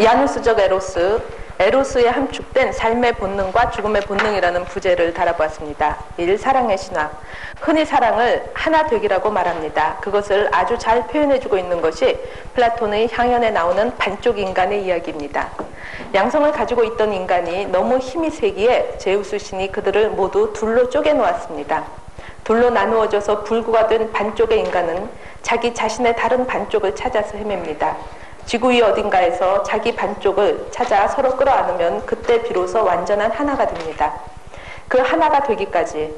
야누스적 에로스, 에로스에 함축된 삶의 본능과 죽음의 본능이라는 부제를 달아보았습니다. 1. 사랑의 신화. 흔히 사랑을 하나 되기라고 말합니다. 그것을 아주 잘 표현해주고 있는 것이 플라톤의 향연에 나오는 반쪽 인간의 이야기입니다. 양성을 가지고 있던 인간이 너무 힘이 세기에 제우스 신이 그들을 모두 둘로 쪼개놓았습니다. 둘로 나누어져서 불구가 된 반쪽의 인간은 자기 자신의 다른 반쪽을 찾아서 헤맵니다. 지구 위 어딘가에서 자기 반쪽을 찾아 서로 끌어안으면 그때 비로소 완전한 하나가 됩니다. 그 하나가 되기까지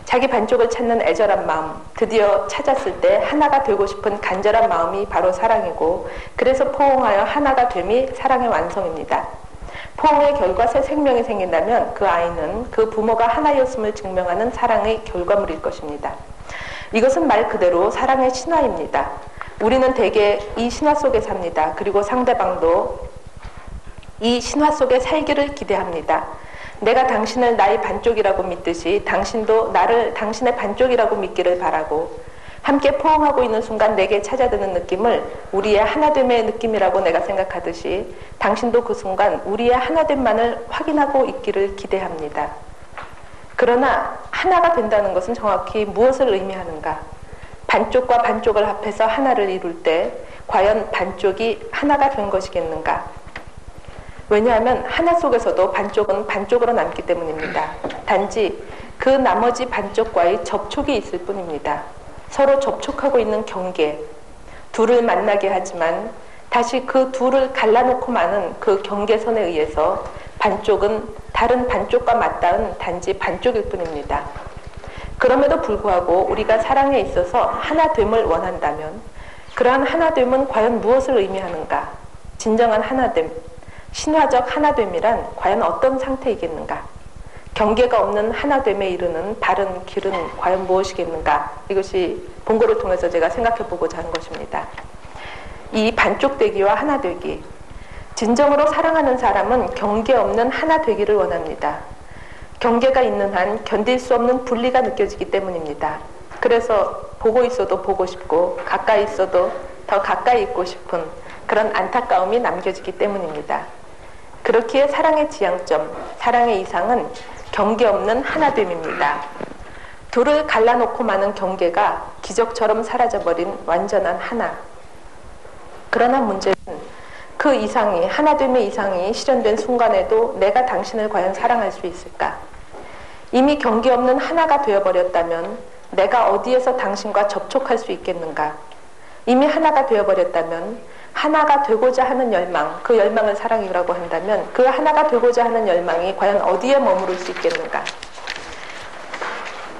자기 반쪽을 찾는 애절한 마음, 드디어 찾았을 때 하나가 되고 싶은 간절한 마음이 바로 사랑이고, 그래서 포옹하여 하나가 됨이 사랑의 완성입니다. 포옹의 결과 새 생명이 생긴다면 그 아이는 그 부모가 하나였음을 증명하는 사랑의 결과물일 것입니다. 이것은 말 그대로 사랑의 신화입니다. 우리는 대개 이 신화 속에 삽니다. 그리고 상대방도 이 신화 속에 살기를 기대합니다. 내가 당신을 나의 반쪽이라고 믿듯이 당신도 나를 당신의 반쪽이라고 믿기를 바라고, 함께 포옹하고 있는 순간 내게 찾아드는 느낌을 우리의 하나됨의 느낌이라고 내가 생각하듯이 당신도 그 순간 우리의 하나됨만을 확인하고 있기를 기대합니다. 그러나 하나가 된다는 것은 정확히 무엇을 의미하는가? 반쪽과 반쪽을 합해서 하나를 이룰 때 과연 반쪽이 하나가 된 것이겠는가? 왜냐하면 하나 속에서도 반쪽은 반쪽으로 남기 때문입니다. 단지 그 나머지 반쪽과의 접촉이 있을 뿐입니다. 서로 접촉하고 있는 경계, 둘을 만나게 하지만 다시 그 둘을 갈라놓고 마는 그 경계선에 의해서 반쪽은 다른 반쪽과 맞닿은 단지 반쪽일 뿐입니다. 그럼에도 불구하고 우리가 사랑에 있어서 하나됨을 원한다면 그러한 하나됨은 과연 무엇을 의미하는가? 진정한 하나됨, 신화적 하나됨이란 과연 어떤 상태이겠는가? 경계가 없는 하나됨에 이르는 바른 길은 과연 무엇이겠는가? 이것이 본고를 통해서 제가 생각해 보고자 하는 것입니다. 이 반쪽되기와 하나되기, 진정으로 사랑하는 사람은 경계 없는 하나되기를 원합니다. 경계가 있는 한 견딜 수 없는 분리가 느껴지기 때문입니다. 그래서 보고 있어도 보고 싶고 가까이 있어도 더 가까이 있고 싶은 그런 안타까움이 남겨지기 때문입니다. 그렇기에 사랑의 지향점, 사랑의 이상은 경계 없는 하나됨입니다. 둘을 갈라놓고 마는 경계가 기적처럼 사라져버린 완전한 하나. 그러나 문제는 그 이상이, 하나됨의 이상이 실현된 순간에도 내가 당신을 과연 사랑할 수 있을까? 이미 경계 없는 하나가 되어버렸다면 내가 어디에서 당신과 접촉할 수 있겠는가? 이미 하나가 되어버렸다면 하나가 되고자 하는 열망, 그 열망을 사랑이라고 한다면 그 하나가 되고자 하는 열망이 과연 어디에 머무를 수 있겠는가?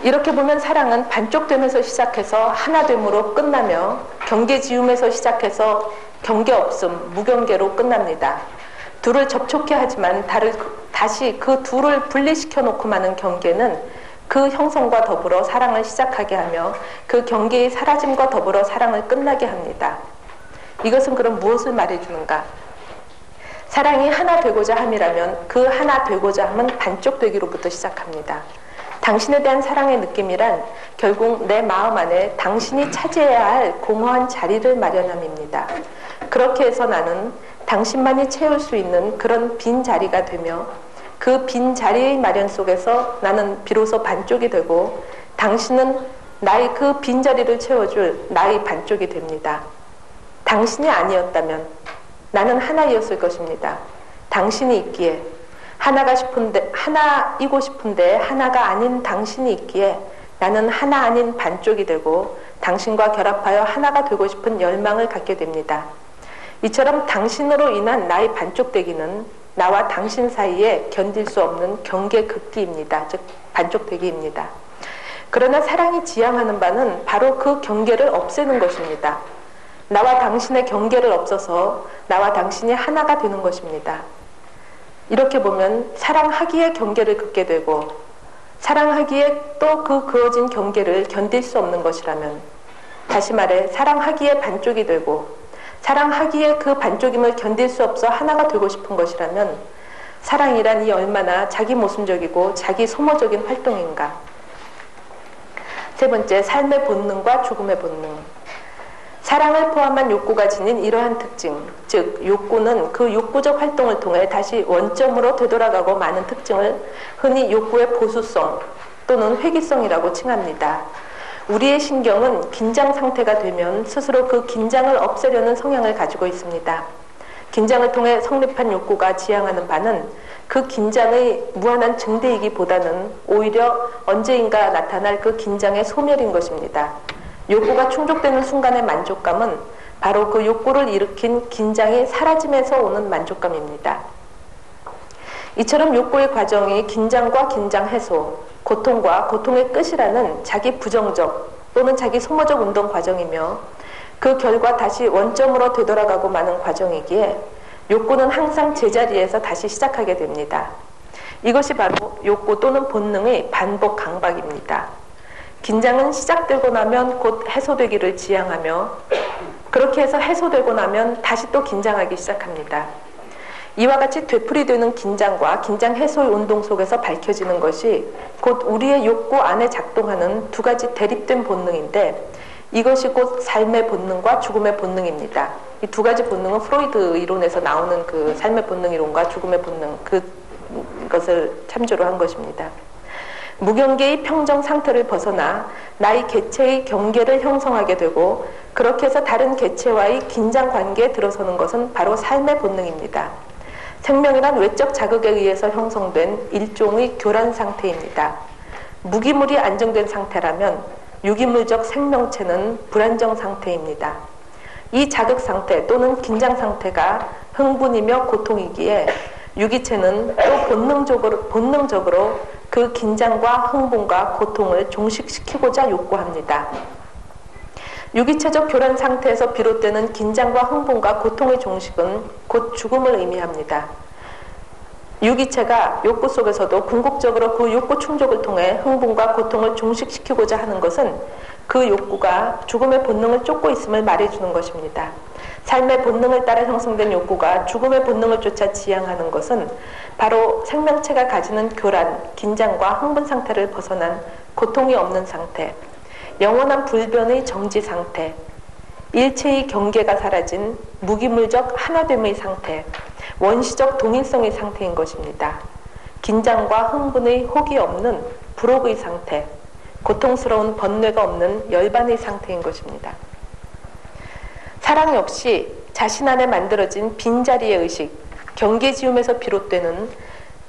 이렇게 보면 사랑은 반쪽됨에서 시작해서 하나됨으로 끝나며 경계지움에서 시작해서 경계없음, 무경계로 끝납니다. 둘을 접촉해 하지만 다시 그 둘을 분리시켜 놓고 마는 경계는 그 형성과 더불어 사랑을 시작하게 하며 그 경계의 사라짐과 더불어 사랑을 끝나게 합니다. 이것은 그럼 무엇을 말해주는가? 사랑이 하나 되고자 함이라면 그 하나 되고자 함은 반쪽 되기로부터 시작합니다. 당신에 대한 사랑의 느낌이란 결국 내 마음 안에 당신이 차지해야 할 공허한 자리를 마련함입니다. 그렇게 해서 나는 당신만이 채울 수 있는 그런 빈 자리가 되며 그 빈 자리의 마련 속에서 나는 비로소 반쪽이 되고 당신은 나의 그 빈자리를 채워줄 나의 반쪽이 됩니다. 당신이 아니었다면 나는 하나이었을 것입니다. 당신이 있기에 하나이고 싶은데 하나가 아닌 당신이 있기에 나는 하나 아닌 반쪽이 되고 당신과 결합하여 하나가 되고 싶은 열망을 갖게 됩니다. 이처럼 당신으로 인한 나의 반쪽되기는 나와 당신 사이에 견딜 수 없는 경계 극기입니다. 즉 반쪽되기입니다. 그러나 사랑이 지향하는 바는 바로 그 경계를 없애는 것입니다. 나와 당신의 경계를 없어서 나와 당신이 하나가 되는 것입니다. 이렇게 보면 사랑하기에 경계를 긋게 되고 사랑하기에 또 그 그어진 경계를 견딜 수 없는 것이라면, 다시 말해 사랑하기에 반쪽이 되고 사랑하기에 그 반쪽임을 견딜 수 없어 하나가 되고 싶은 것이라면 사랑이란 이 얼마나 자기 모순적이고 자기 소모적인 활동인가. 세 번째, 삶의 본능과 죽음의 본능. 사랑을 포함한 욕구가 지닌 이러한 특징, 즉 욕구는 그 욕구적 활동을 통해 다시 원점으로 되돌아가고 마는 특징을 흔히 욕구의 보수성 또는 회귀성이라고 칭합니다. 우리의 신경은 긴장 상태가 되면 스스로 그 긴장을 없애려는 성향을 가지고 있습니다. 긴장을 통해 성립한 욕구가 지향하는 바는 그 긴장의 무한한 증대이기보다는 오히려 언제인가 나타날 그 긴장의 소멸인 것입니다. 욕구가 충족되는 순간의 만족감은 바로 그 욕구를 일으킨 긴장이 사라짐에서 오는 만족감입니다. 이처럼 욕구의 과정이 긴장과 긴장 해소, 고통과 고통의 끝이라는 자기 부정적 또는 자기 소모적 운동 과정이며 그 결과 다시 원점으로 되돌아가고 마는 과정이기에 욕구는 항상 제자리에서 다시 시작하게 됩니다. 이것이 바로 욕구 또는 본능의 반복 강박입니다. 긴장은 시작되고 나면 곧 해소되기를 지향하며 그렇게 해서 해소되고 나면 다시 또 긴장하기 시작합니다. 이와 같이 되풀이되는 긴장과 긴장 해소의 운동 속에서 밝혀지는 것이 곧 우리의 욕구 안에 작동하는 두 가지 대립된 본능인데 이것이 곧 삶의 본능과 죽음의 본능입니다. 이 두 가지 본능은 프로이드 이론에서 나오는 그 삶의 본능 이론과 죽음의 본능 그것을 참조로 한 것입니다. 무경계의 평정 상태를 벗어나 나의 개체의 경계를 형성하게 되고 그렇게 해서 다른 개체와의 긴장 관계에 들어서는 것은 바로 삶의 본능입니다. 생명이란 외적 자극에 의해서 형성된 일종의 교란 상태입니다. 무기물이 안정된 상태라면 유기물적 생명체는 불안정 상태입니다. 이 자극 상태 또는 긴장 상태가 흥분이며 고통이기에 유기체는 또 본능적으로 그 긴장과 흥분과 고통을 종식시키고자 욕구합니다. 유기체적 교란 상태에서 비롯되는 긴장과 흥분과 고통의 종식은 곧 죽음을 의미합니다. 유기체가 욕구 속에서도 궁극적으로 그 욕구 충족을 통해 흥분과 고통을 종식시키고자 하는 것은 그 욕구가 죽음의 본능을 쫓고 있음을 말해주는 것입니다. 삶의 본능을 따라 형성된 욕구가 죽음의 본능을 쫓아 지향하는 것은 바로 생명체가 가지는 교란, 긴장과 흥분 상태를 벗어난 고통이 없는 상태, 영원한 불변의 정지 상태, 일체의 경계가 사라진 무기물적 하나됨의 상태, 원시적 동일성의 상태인 것입니다. 긴장과 흥분의 혹이 없는 불혹의 상태, 고통스러운 번뇌가 없는 열반의 상태인 것입니다. 사랑 역시 자신 안에 만들어진 빈자리의 의식, 경계지움에서 비롯되는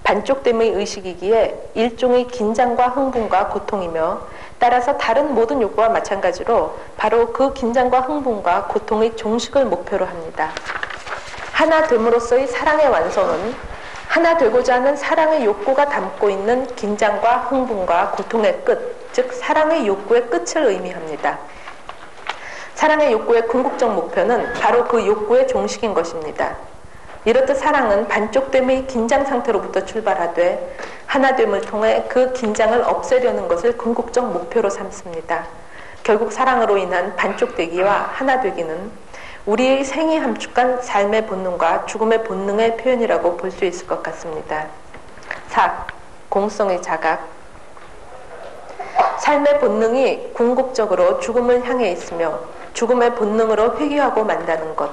반쪽됨의 의식이기에 일종의 긴장과 흥분과 고통이며 따라서 다른 모든 욕구와 마찬가지로 바로 그 긴장과 흥분과 고통의 종식을 목표로 합니다. 하나 됨으로써의 사랑의 완성은 하나 되고자 하는 사랑의 욕구가 담고 있는 긴장과 흥분과 고통의 끝, 즉 사랑의 욕구의 끝을 의미합니다. 사랑의 욕구의 궁극적 목표는 바로 그 욕구의 종식인 것입니다. 이렇듯 사랑은 반쪽됨의 긴장 상태로부터 출발하되 하나됨을 통해 그 긴장을 없애려는 것을 궁극적 목표로 삼습니다. 결국 사랑으로 인한 반쪽되기와 하나되기는 우리의 생이 함축한 삶의 본능과 죽음의 본능의 표현이라고 볼 수 있을 것 같습니다. 4. 공성의 자각. 삶의 본능이 궁극적으로 죽음을 향해 있으며 죽음의 본능으로 회귀하고 만다는 것.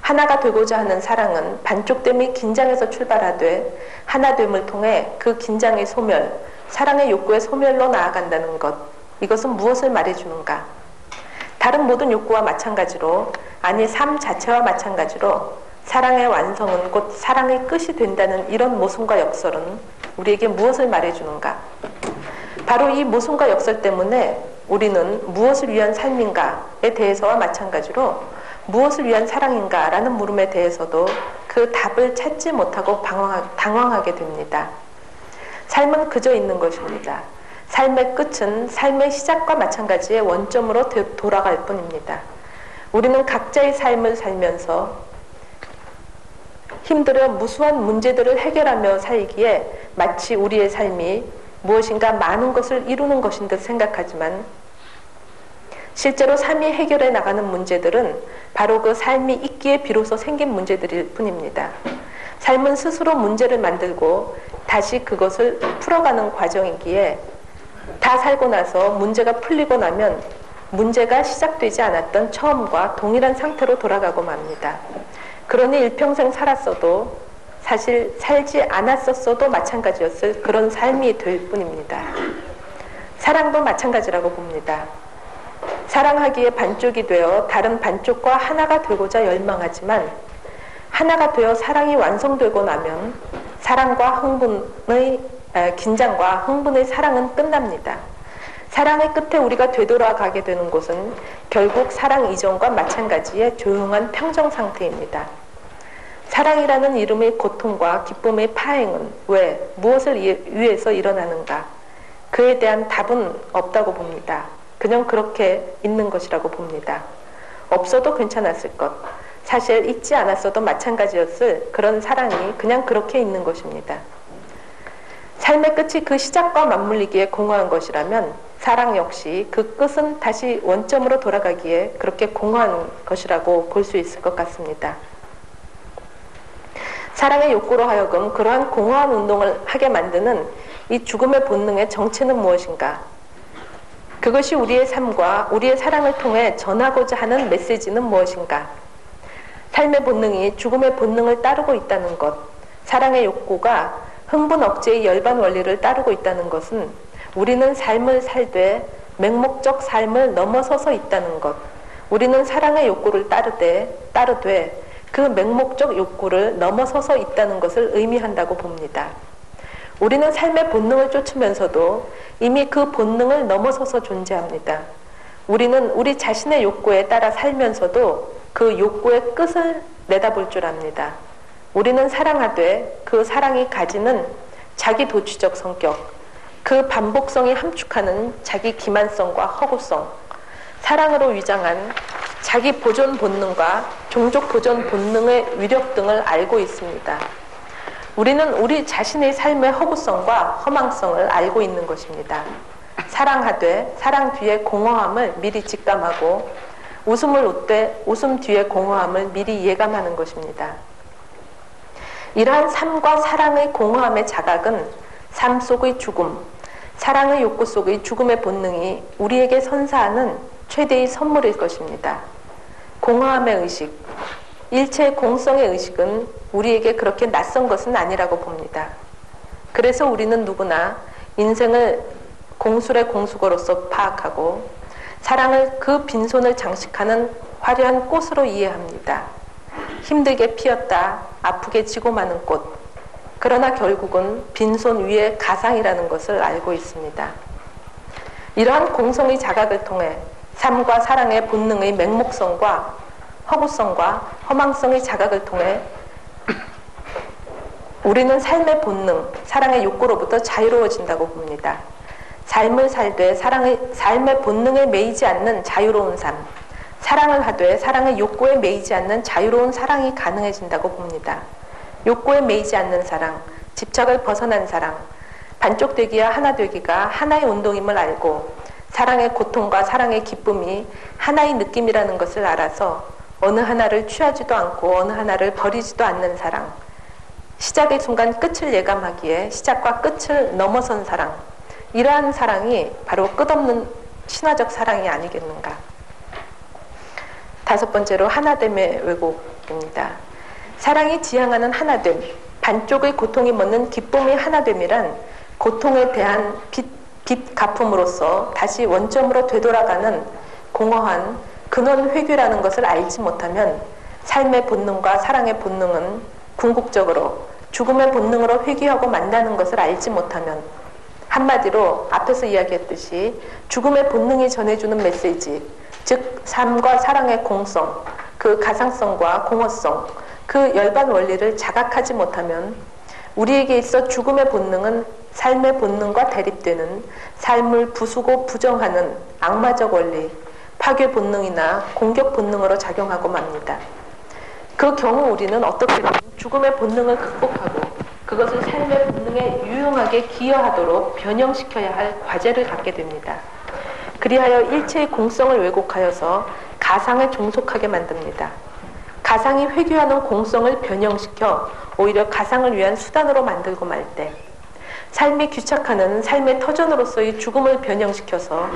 하나가 되고자 하는 사랑은 반쪽됨이 긴장에서 출발하되 하나됨을 통해 그 긴장의 소멸, 사랑의 욕구의 소멸로 나아간다는 것. 이것은 무엇을 말해주는가? 다른 모든 욕구와 마찬가지로, 아니 삶 자체와 마찬가지로 사랑의 완성은 곧 사랑의 끝이 된다는 이런 모순과 역설은 우리에게 무엇을 말해주는가? 바로 이 모순과 역설 때문에 우리는 무엇을 위한 삶인가에 대해서와 마찬가지로 무엇을 위한 사랑인가 라는 물음에 대해서도 그 답을 찾지 못하고 당황하게 됩니다. 삶은 그저 있는 것입니다. 삶의 끝은 삶의 시작과 마찬가지의 원점으로 돌아갈 뿐입니다. 우리는 각자의 삶을 살면서 힘들어 무수한 문제들을 해결하며 살기에 마치 우리의 삶이 무엇인가 많은 것을 이루는 것인 듯 생각하지만 실제로 삶이 해결해 나가는 문제들은 바로 그 삶이 있기에 비로소 생긴 문제들일 뿐입니다. 삶은 스스로 문제를 만들고 다시 그것을 풀어가는 과정이기에 다 살고 나서 문제가 풀리고 나면 문제가 시작되지 않았던 처음과 동일한 상태로 돌아가고 맙니다. 그러니 일평생 살았어도 사실 살지 않았었어도 마찬가지였을 그런 삶이 될 뿐입니다. 사랑도 마찬가지라고 봅니다. 사랑하기에 반쪽이 되어 다른 반쪽과 하나가 되고자 열망하지만 하나가 되어 사랑이 완성되고 나면 긴장과 흥분의 사랑은 끝납니다. 사랑의 끝에 우리가 되돌아가게 되는 곳은 결국 사랑 이전과 마찬가지의 조용한 평정 상태입니다. 사랑이라는 이름의 고통과 기쁨의 파행은 왜, 무엇을 위해서 일어나는가? 그에 대한 답은 없다고 봅니다. 그냥 그렇게 있는 것이라고 봅니다. 없어도 괜찮았을 것, 사실 있지 않았어도 마찬가지였을 그런 사랑이 그냥 그렇게 있는 것입니다. 삶의 끝이 그 시작과 맞물리기에 공허한 것이라면 사랑 역시 그 끝은 다시 원점으로 돌아가기에 그렇게 공허한 것이라고 볼 수 있을 것 같습니다. 사랑의 욕구로 하여금 그러한 공허한 운동을 하게 만드는 이 죽음의 본능의 정체는 무엇인가? 그것이 우리의 삶과 우리의 사랑을 통해 전하고자 하는 메시지는 무엇인가? 삶의 본능이 죽음의 본능을 따르고 있다는 것, 사랑의 욕구가 흥분 억제의 열반 원리를 따르고 있다는 것은 우리는 삶을 살되 맹목적 삶을 넘어서서 있다는 것, 우리는 사랑의 욕구를 따르되 그 맹목적 욕구를 넘어서서 있다는 것을 의미한다고 봅니다. 우리는 삶의 본능을 쫓으면서도 이미 그 본능을 넘어서서 존재합니다. 우리는 우리 자신의 욕구에 따라 살면서도 그 욕구의 끝을 내다볼 줄 압니다. 우리는 사랑하되 그 사랑이 가지는 자기 도취적 성격, 그 반복성이 함축하는 자기 기만성과 허구성, 사랑으로 위장한 자기 보존 본능과 종족 보존 본능의 위력 등을 알고 있습니다. 우리는 우리 자신의 삶의 허구성과 허망성을 알고 있는 것입니다. 사랑하되 사랑 뒤에 공허함을 미리 직감하고 웃음을 웃되 웃음 뒤에 공허함을 미리 예감하는 것입니다. 이러한 삶과 사랑의 공허함의 자각은 삶 속의 죽음, 사랑의 욕구 속의 죽음의 본능이 우리에게 선사하는 최대의 선물일 것입니다. 공허함의 의식, 일체의 공성의 의식은 우리에게 그렇게 낯선 것은 아니라고 봅니다. 그래서 우리는 누구나 인생을 공술의 공수거로서 파악하고 사랑을 그 빈손을 장식하는 화려한 꽃으로 이해합니다. 힘들게 피었다 아프게 지고 마는 꽃, 그러나 결국은 빈손 위에 가상이라는 것을 알고 있습니다. 이러한 공성의 자각을 통해 삶과 사랑의 본능의 맹목성과 허구성과 허망성의 자각을 통해 우리는 삶의 본능, 사랑의 욕구로부터 자유로워진다고 봅니다. 삶을 살되 삶의 본능에 매이지 않는 자유로운 삶, 사랑을 하되 사랑의 욕구에 매이지 않는 자유로운 사랑이 가능해진다고 봅니다. 욕구에 매이지 않는 사랑, 집착을 벗어난 사랑, 반쪽되기와 하나되기가 하나의 운동임을 알고 사랑의 고통과 사랑의 기쁨이 하나의 느낌이라는 것을 알아서 어느 하나를 취하지도 않고 어느 하나를 버리지도 않는 사랑, 시작의 순간 끝을 예감하기에 시작과 끝을 넘어선 사랑, 이러한 사랑이 바로 끝없는 신화적 사랑이 아니겠는가. 다섯 번째로 하나됨의 왜곡입니다. 사랑이 지향하는 하나됨, 반쪽의 고통이 묻는 기쁨의 하나됨이란 고통에 대한 빚 갚음으로써 다시 원점으로 되돌아가는 공허한 근원 회귀라는 것을 알지 못하면 삶의 본능과 사랑의 본능은 궁극적으로 죽음의 본능으로 회귀하고 만나는 것을 알지 못하면, 한마디로 앞에서 이야기했듯이 죽음의 본능이 전해주는 메시지, 즉 삶과 사랑의 공성, 그 가상성과 공허성, 그 열반 원리를 자각하지 못하면 우리에게 있어 죽음의 본능은 삶의 본능과 대립되는 삶을 부수고 부정하는 악마적 원리, 파괴 본능이나 공격 본능으로 작용하고 맙니다. 그 경우 우리는 어떻게든 죽음의 본능을 극복하고 그것을 삶의 본능에 유용하게 기여하도록 변형시켜야 할 과제를 갖게 됩니다. 그리하여 일체의 공성을 왜곡하여서 가상에 종속하게 만듭니다. 가상이 회귀하는 공성을 변형시켜 오히려 가상을 위한 수단으로 만들고 말 때, 삶이 귀착하는 삶의 터전으로서의 죽음을 변형시켜서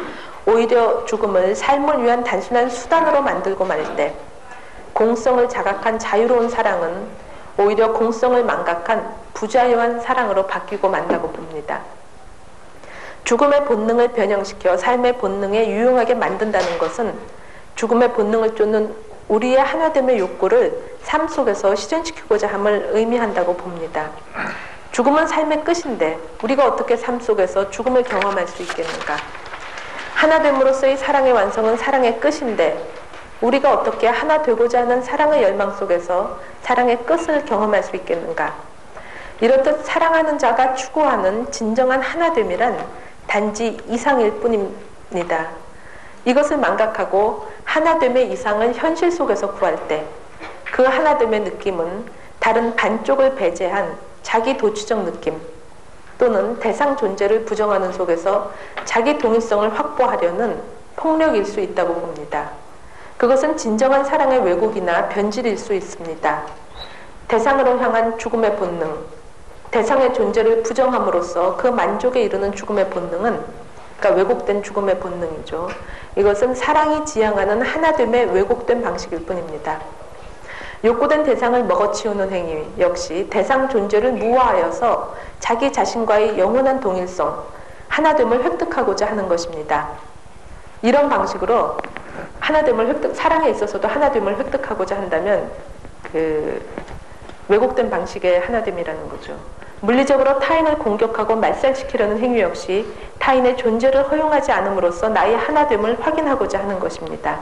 오히려 죽음을 삶을 위한 단순한 수단으로 만들고 말 때, 공성을 자각한 자유로운 사랑은 오히려 공성을 망각한 부자유한 사랑으로 바뀌고 만다고 봅니다. 죽음의 본능을 변형시켜 삶의 본능에 유용하게 만든다는 것은 죽음의 본능을 쫓는 우리의 하나됨의 욕구를 삶 속에서 실현시키고자 함을 의미한다고 봅니다. 죽음은 삶의 끝인데 우리가 어떻게 삶 속에서 죽음을 경험할 수 있겠는가? 하나됨으로서의 사랑의 완성은 사랑의 끝인데 우리가 어떻게 하나 되고자 하는 사랑의 열망 속에서 사랑의 끝을 경험할 수 있겠는가? 이렇듯 사랑하는 자가 추구하는 진정한 하나됨이란 단지 이상일 뿐입니다. 이것을 망각하고 하나됨의 이상을 현실 속에서 구할 때 그 하나됨의 느낌은 다른 반쪽을 배제한 자기 도취적 느낌 또는 대상 존재를 부정하는 속에서 자기 동일성을 확보하려는 폭력일 수 있다고 봅니다. 그것은 진정한 사랑의 왜곡이나 변질일 수 있습니다. 대상으로 향한 죽음의 본능, 대상의 존재를 부정함으로써 그 만족에 이르는 죽음의 본능은, 그러니까 왜곡된 죽음의 본능이죠. 이것은 사랑이 지향하는 하나됨의 왜곡된 방식일 뿐입니다. 욕구된 대상을 먹어치우는 행위 역시 대상 존재를 무화하여서 자기 자신과의 영원한 동일성, 하나됨을 획득하고자 하는 것입니다. 이런 방식으로 사랑에 있어서도 하나됨을 획득하고자 한다면 왜곡된 방식의 하나됨이라는 거죠. 물리적으로 타인을 공격하고 말살시키려는 행위 역시 타인의 존재를 허용하지 않음으로써 나의 하나됨을 확인하고자 하는 것입니다.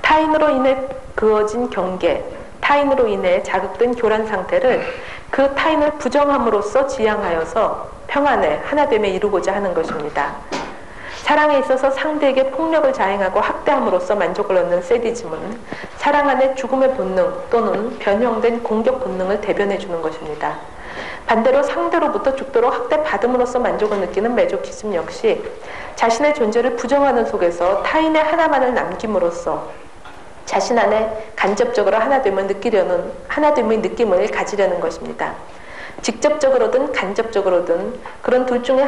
타인으로 인해 그어진 경계, 타인으로 인해 자극된 교란 상태를 그 타인을 부정함으로써 지향하여서 평안의 하나됨에 이루고자 하는 것입니다. 사랑에 있어서 상대에게 폭력을 자행하고 학대함으로써 만족을 얻는 세디즘은 사랑 안의 죽음의 본능 또는 변형된 공격 본능을 대변해 주는 것입니다. 반대로 상대로부터 죽도록 학대받음으로써 만족을 느끼는 메조키즘 역시 자신의 존재를 부정하는 속에서 타인의 하나만을 남김으로써 자신 안에 간접적으로 하나됨을 느끼려는 하나됨의 느낌을 가지려는 것입니다. 직접적으로든 간접적으로든 그런 둘 중의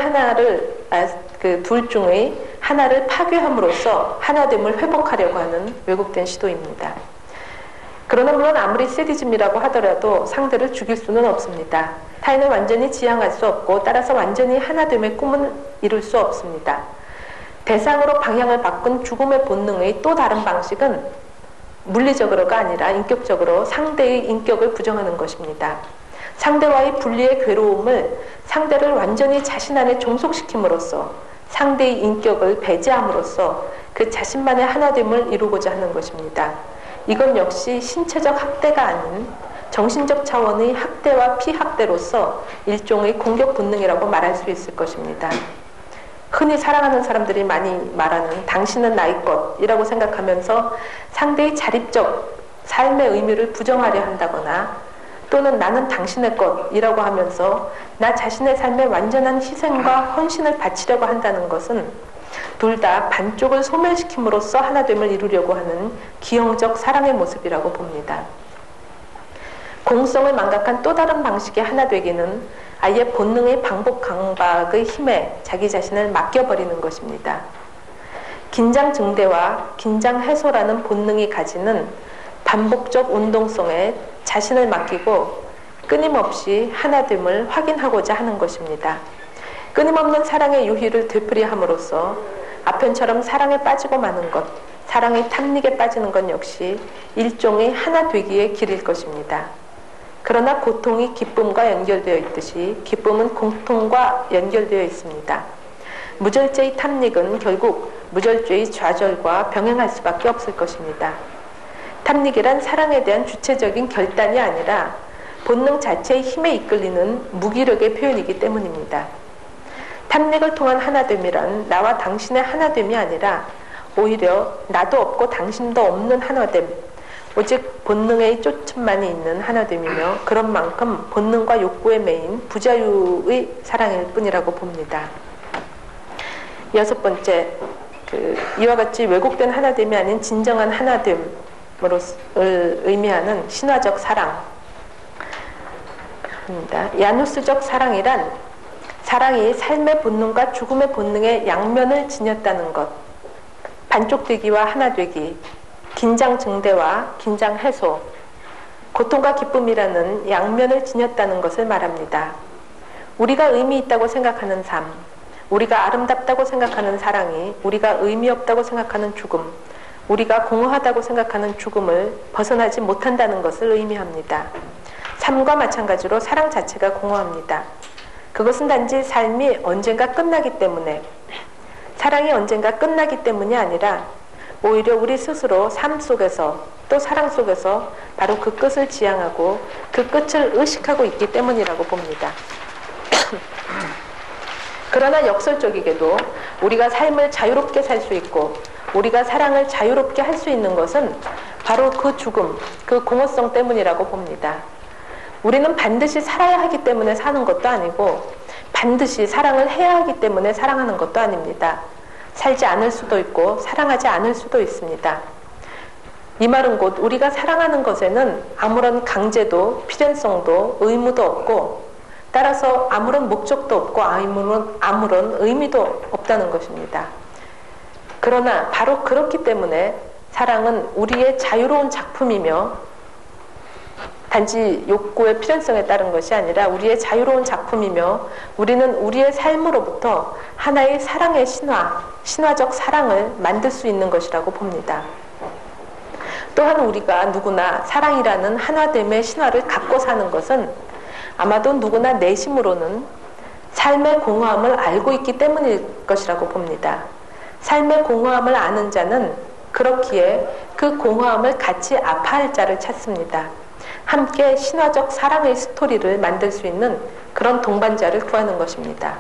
하나를 파괴함으로써 하나됨을 회복하려고 하는 왜곡된 시도입니다. 그러나 물론 아무리 세디즘이라고 하더라도 상대를 죽일 수는 없습니다. 타인을 완전히 지향할 수 없고 따라서 완전히 하나됨의 꿈은 이룰 수 없습니다. 대상으로 방향을 바꾼 죽음의 본능의 또 다른 방식은 물리적으로가 아니라 인격적으로 상대의 인격을 부정하는 것입니다. 상대와의 분리의 괴로움을 상대를 완전히 자신 안에 종속시킴으로써 상대의 인격을 배제함으로써 그 자신만의 하나됨을 이루고자 하는 것입니다. 이건 역시 신체적 학대가 아닌 정신적 차원의 학대와 피학대로서 일종의 공격 본능이라고 말할 수 있을 것입니다. 흔히 사랑하는 사람들이 많이 말하는 당신은 나의 것이라고 생각하면서 상대의 자립적 삶의 의미를 부정하려 한다거나 또는 나는 당신의 것이라고 하면서 나 자신의 삶에 완전한 희생과 헌신을 바치려고 한다는 것은 둘 다 반쪽을 소멸시킴으로써 하나됨을 이루려고 하는 기형적 사랑의 모습이라고 봅니다. 공성을 망각한 또 다른 방식의 하나되기는 아예 본능의 반복 강박의 힘에 자기 자신을 맡겨버리는 것입니다. 긴장 증대와 긴장 해소라는 본능이 가지는 반복적 운동성에 자신을 맡기고 끊임없이 하나됨을 확인하고자 하는 것입니다. 끊임없는 사랑의 유희를 되풀이함으로써 아편처럼 사랑에 빠지고 마는 것, 사랑의 탐닉에 빠지는 것 역시 일종의 하나 되기의 길일 것입니다. 그러나 고통이 기쁨과 연결되어 있듯이 기쁨은 공통과 연결되어 있습니다. 무절제의 탐닉은 결국 무절제의 좌절과 병행할 수밖에 없을 것입니다. 탐닉이란 사랑에 대한 주체적인 결단이 아니라 본능 자체의 힘에 이끌리는 무기력의 표현이기 때문입니다. 탐닉을 통한 하나됨이란 나와 당신의 하나됨이 아니라 오히려 나도 없고 당신도 없는 하나됨, 오직 본능의 쫓음만이 있는 하나됨이며 그런 만큼 본능과 욕구에 매인 부자유의 사랑일 뿐이라고 봅니다. 여섯 번째, 이와 같이 왜곡된 하나됨이 아닌 진정한 하나됨을 의미하는 신화적 사랑입니다. 야누스적 사랑이란 사랑이 삶의 본능과 죽음의 본능의 양면을 지녔다는 것, 반쪽되기와 하나되기, 긴장 증대와 긴장 해소, 고통과 기쁨이라는 양면을 지녔다는 것을 말합니다. 우리가 의미 있다고 생각하는 삶, 우리가 아름답다고 생각하는 사랑이 우리가 의미 없다고 생각하는 죽음, 우리가 공허하다고 생각하는 죽음을 벗어나지 못한다는 것을 의미합니다. 삶과 마찬가지로 사랑 자체가 공허합니다. 그것은 단지 삶이 언젠가 끝나기 때문에, 사랑이 언젠가 끝나기 때문이 아니라 오히려 우리 스스로 삶 속에서 또 사랑 속에서 바로 그 끝을 지향하고 그 끝을 의식하고 있기 때문이라고 봅니다. 그러나 역설적이게도 우리가 삶을 자유롭게 살 수 있고 우리가 사랑을 자유롭게 할 수 있는 것은 바로 그 죽음, 그 공허성 때문이라고 봅니다. 우리는 반드시 살아야 하기 때문에 사는 것도 아니고 반드시 사랑을 해야 하기 때문에 사랑하는 것도 아닙니다. 살지 않을 수도 있고 사랑하지 않을 수도 있습니다. 이 말은 곧 우리가 사랑하는 것에는 아무런 강제도 필연성도 의무도 없고 따라서 아무런 목적도 없고 아무런 의미도 없다는 것입니다. 그러나 바로 그렇기 때문에 사랑은 우리의 자유로운 작품이며 단지 욕구의 필연성에 따른 것이 아니라 우리의 자유로운 작품이며 우리는 우리의 삶으로부터 하나의 사랑의 신화적 사랑을 만들 수 있는 것이라고 봅니다. 또한 우리가 누구나 사랑이라는 하나됨의 신화를 갖고 사는 것은 아마도 누구나 내심으로는 삶의 공허함을 알고 있기 때문일 것이라고 봅니다. 삶의 공허함을 아는 자는 그렇기에 그 공허함을 같이 아파할 자를 찾습니다. 함께 신화적 사랑의 스토리를 만들 수 있는 그런 동반자를 구하는 것입니다.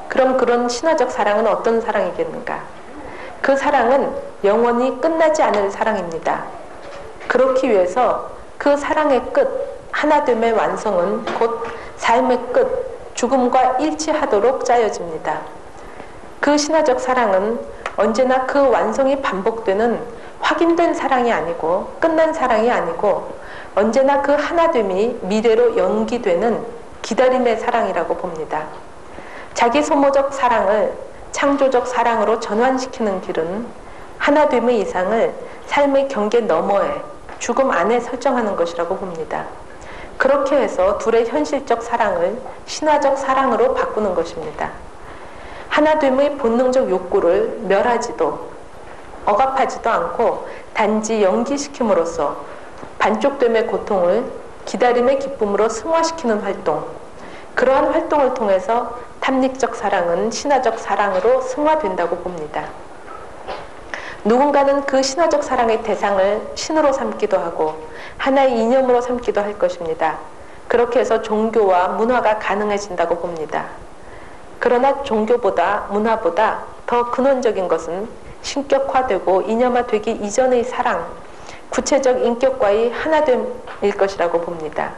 그럼 그런 신화적 사랑은 어떤 사랑이겠는가? 그 사랑은 영원히 끝나지 않을 사랑입니다. 그렇기 위해서 그 사랑의 끝, 하나됨의 완성은 곧 삶의 끝, 죽음과 일치하도록 짜여집니다. 그 신화적 사랑은 언제나 그 완성이 반복되는 확인된 사랑이 아니고 끝난 사랑이 아니고 언제나 그 하나됨이 미래로 연기되는 기다림의 사랑이라고 봅니다. 자기 소모적 사랑을 창조적 사랑으로 전환시키는 길은 하나됨의 이상을 삶의 경계 너머에 죽음 안에 설정하는 것이라고 봅니다. 그렇게 해서 둘의 현실적 사랑을 신화적 사랑으로 바꾸는 것입니다. 하나됨의 본능적 욕구를 멸하지도 억압하지도 않고 단지 연기시킴으로써 반쪽됨의 고통을 기다림의 기쁨으로 승화시키는 활동, 그러한 활동을 통해서 탐닉적 사랑은 신화적 사랑으로 승화된다고 봅니다. 누군가는 그 신화적 사랑의 대상을 신으로 삼기도 하고 하나의 이념으로 삼기도 할 것입니다. 그렇게 해서 종교와 문화가 가능해진다고 봅니다. 그러나 종교보다 문화보다 더 근원적인 것은 신격화되고 이념화되기 이전의 사랑, 구체적 인격과의 하나됨일 것이라고 봅니다.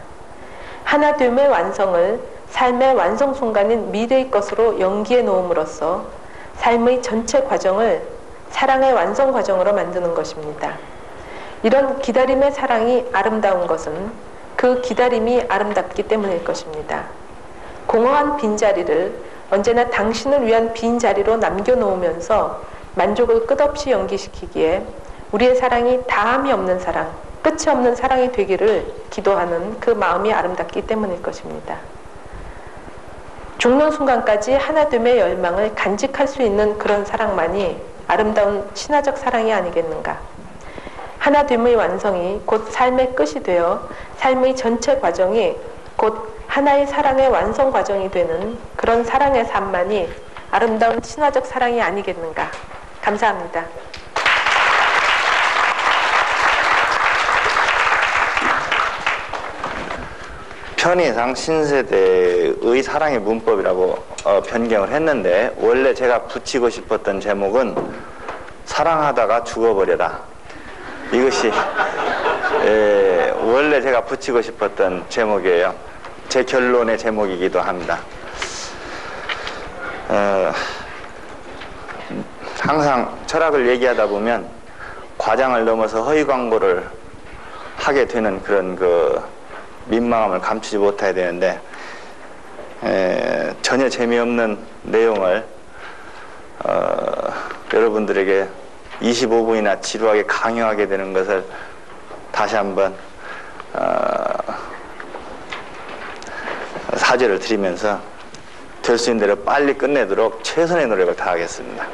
하나됨의 완성을 삶의 완성 순간인 미래의 것으로 연기해 놓음으로써 삶의 전체 과정을 사랑의 완성 과정으로 만드는 것입니다. 이런 기다림의 사랑이 아름다운 것은 그 기다림이 아름답기 때문일 것입니다. 공허한 빈자리를 언제나 당신을 위한 빈자리로 남겨놓으면서 만족을 끝없이 연기시키기에 우리의 사랑이 다함이 없는 사랑, 끝이 없는 사랑이 되기를 기도하는 그 마음이 아름답기 때문일 것입니다. 죽는 순간까지 하나됨의 열망을 간직할 수 있는 그런 사랑만이 아름다운 신화적 사랑이 아니겠는가. 하나됨의 완성이 곧 삶의 끝이 되어 삶의 전체 과정이 곧 하나의 사랑의 완성 과정이 되는 그런 사랑의 삶만이 아름다운 신화적 사랑이 아니겠는가. 감사합니다. 편의상 신세대의 사랑의 문법이라고 변경을 했는데 원래 제가 붙이고 싶었던 제목은 사랑하다가 죽어버려라. 이것이 원래 제가 붙이고 싶었던 제목이에요. 제 결론의 제목이기도 합니다. 항상 철학을 얘기하다 보면 과장을 넘어서 허위 광고를 하게 되는 그런 민망함을 감추지 못해야 되는데 전혀 재미없는 내용을 여러분들에게 25분이나 지루하게 강요하게 되는 것을 다시 한번 사죄를 드리면서 될 수 있는 대로 빨리 끝내도록 최선의 노력을 다하겠습니다.